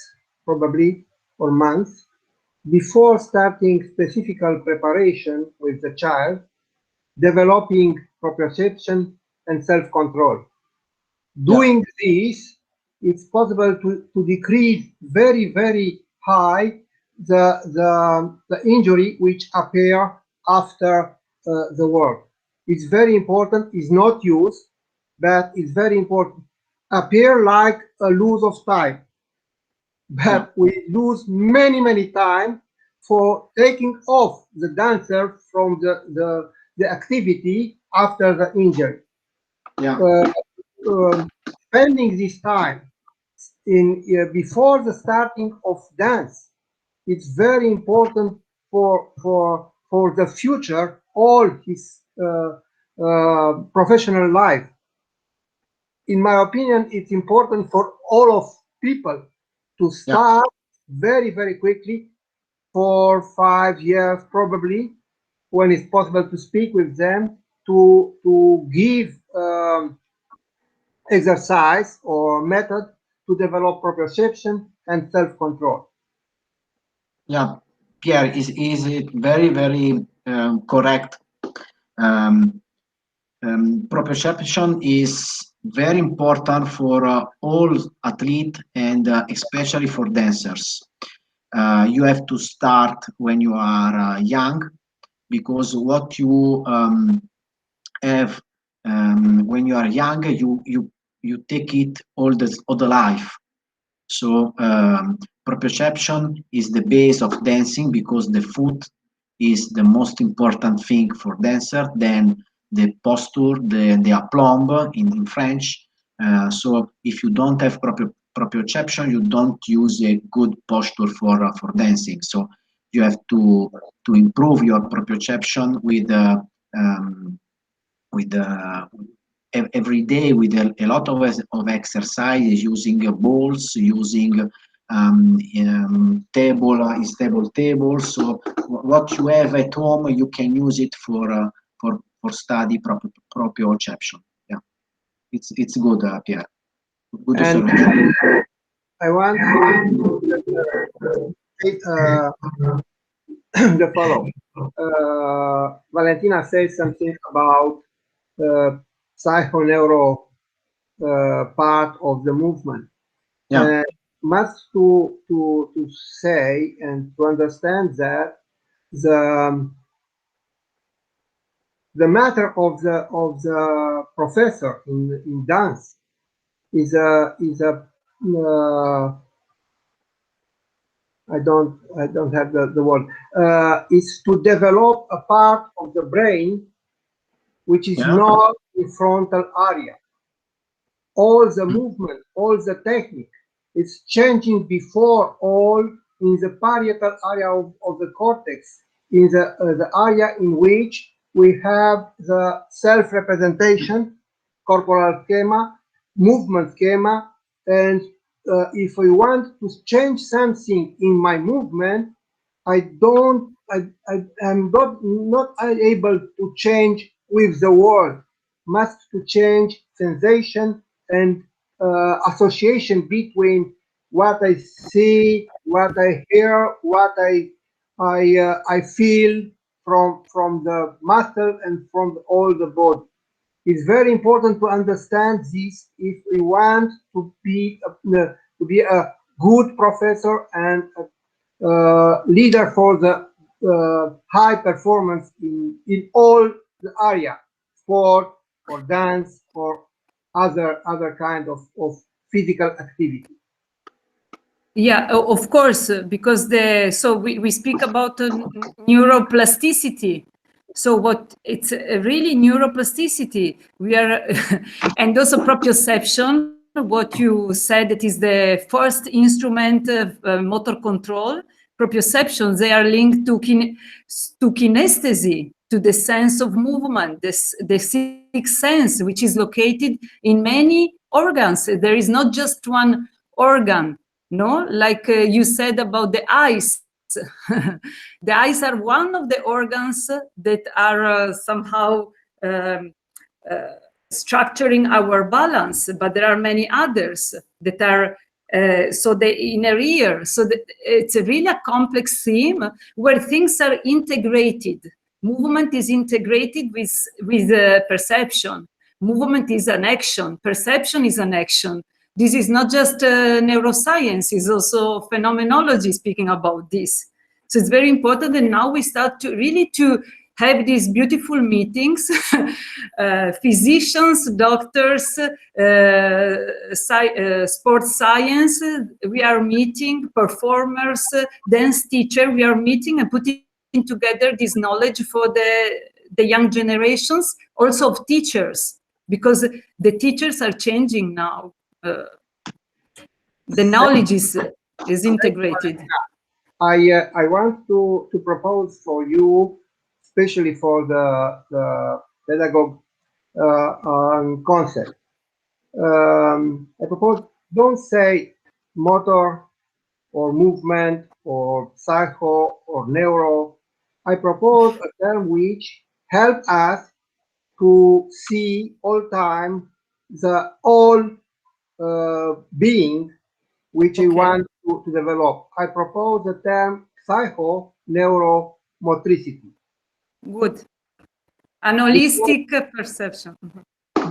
probably, or months, before starting specific preparation with the child, developing proprioception and self-control. Doing this, it's possible to decrease very, very high the injury which appear after the work. It's very important, it's not used, but it's very important. Appear like a lose of time, but we lose many, many time for taking off the dancer from the activity after the injury. Spending this time in before the starting of dance, it's very important for the future, all his professional life. In my opinion, it's important for all of people to start very, very quickly, 4 or 5 years probably, when it's possible to speak with them, to give exercise or method to develop proprioception and self-control. Yeah, Pierre, is it very, very correct. Proprioception is very important for all athletes and especially for dancers. You have to start when you are young, because what you have when you are young, you take it all the life. So proprioception is the base of dancing, because the foot is the most important thing for dancer. Then the posture, the aplomb in French. So if you don't have proprioception, you don't use a good posture for dancing. So you have to improve your proprioception with every day, with a lot of exercise, using balls, using stable tables. So what you have at home, you can use it for study proprioception. Yeah, it's good, Pierre. Good observation. I want to say the following. Valentina said something about psychoneuro part of the movement. Yeah. Must to say and to understand that the matter of the professor in dance is a I don't have the word, is to develop a part of the brain which is not in frontal area. All the movement, all the technique, it's changing before all in the parietal area of the cortex, in the area in which we have the self-representation, corporal schema, movement schema, and if I want to change something in my movement, I'm not able to change with the word. Must to change sensation and association between what I see, what I hear, what I feel from the muscle and from all the body. It's very important to understand this if we want to be a good professor and leader for the high performance in all the area, sport or dance or other kind of physical activity. Yeah, of course, because we speak about neuroplasticity. So what it's really neuroplasticity. We are, and also proprioception. What you said, that is the first instrument of motor control. Proprioception, they are linked to kinesthesia, to the sense of movement, the sixth sense, which is located in many organs. There is not just one organ no? Like you said about the eyes. The eyes are one of the organs that are somehow structuring our balance, but there are many others that are so the inner ear. So it's a really a complex theme where things are integrated. Movement is integrated with perception. Movement is an action. Perception is an action. This is not just neuroscience, it's also phenomenology speaking about this. So it's very important, and now we start to really have these beautiful meetings, physicians, doctors, sports science, we are meeting, performers, dance teacher, we are meeting and putting together this knowledge for the young generations, also of teachers, because the teachers are changing now. The knowledge is integrated. I want to propose for you, especially for the pedagogue concept. I propose, don't say motor or movement or psycho or neuro. I propose a term which help us to see all time the all being which we want to develop. I propose the term psycho-neuromotricity. Good. An holistic perception.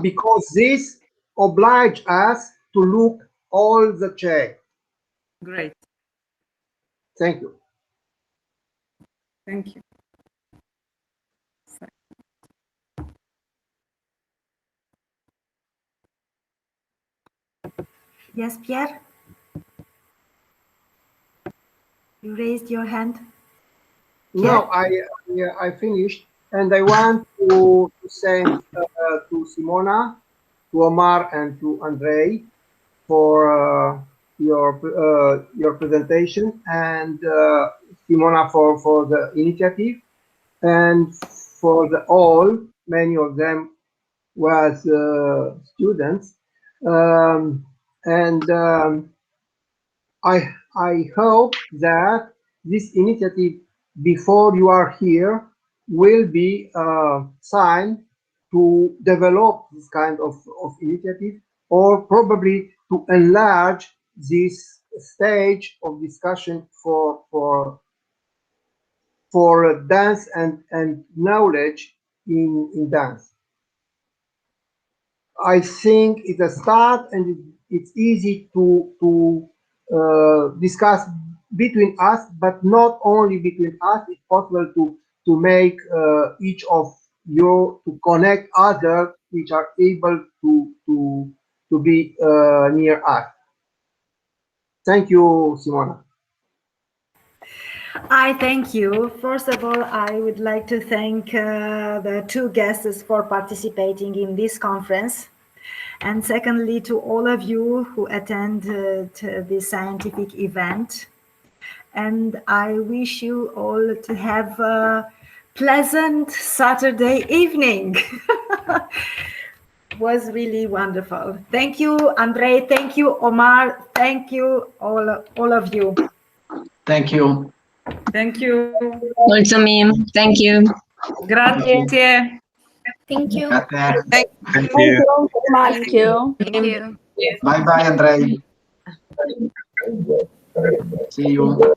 Because this obliges us to look all the chain. Great. Thank you. Thank you. Yes, Pierre? You raised your hand? No, I finished, and I want to say to Simona, to Omar, and to Andrei for your presentation, and Simona for the initiative, and for the all, many of them was students, I hope that this initiative, before you are here, will be a sign to develop this kind of initiative, or probably to enlarge this stage of discussion for dance and knowledge in dance. I think it's a start, and it's easy to discuss between us, but not only between us. It's possible to make each of you to connect others which are able to be near us. Thank you, Simona. I thank you. First of all, I would like to thank the two guests for participating in this conference. And secondly, to all of you who attended this scientific event. And I wish you all to have a pleasant Saturday evening. Was really wonderful. Thank you, Andrei. Thank you, Omar. Thank you, all of you. Thank you. Thank you. Mulțumim. Thank you. Grazie. Thank you. Thank you. Thank you. Thank you. Bye bye, Andrei. See you.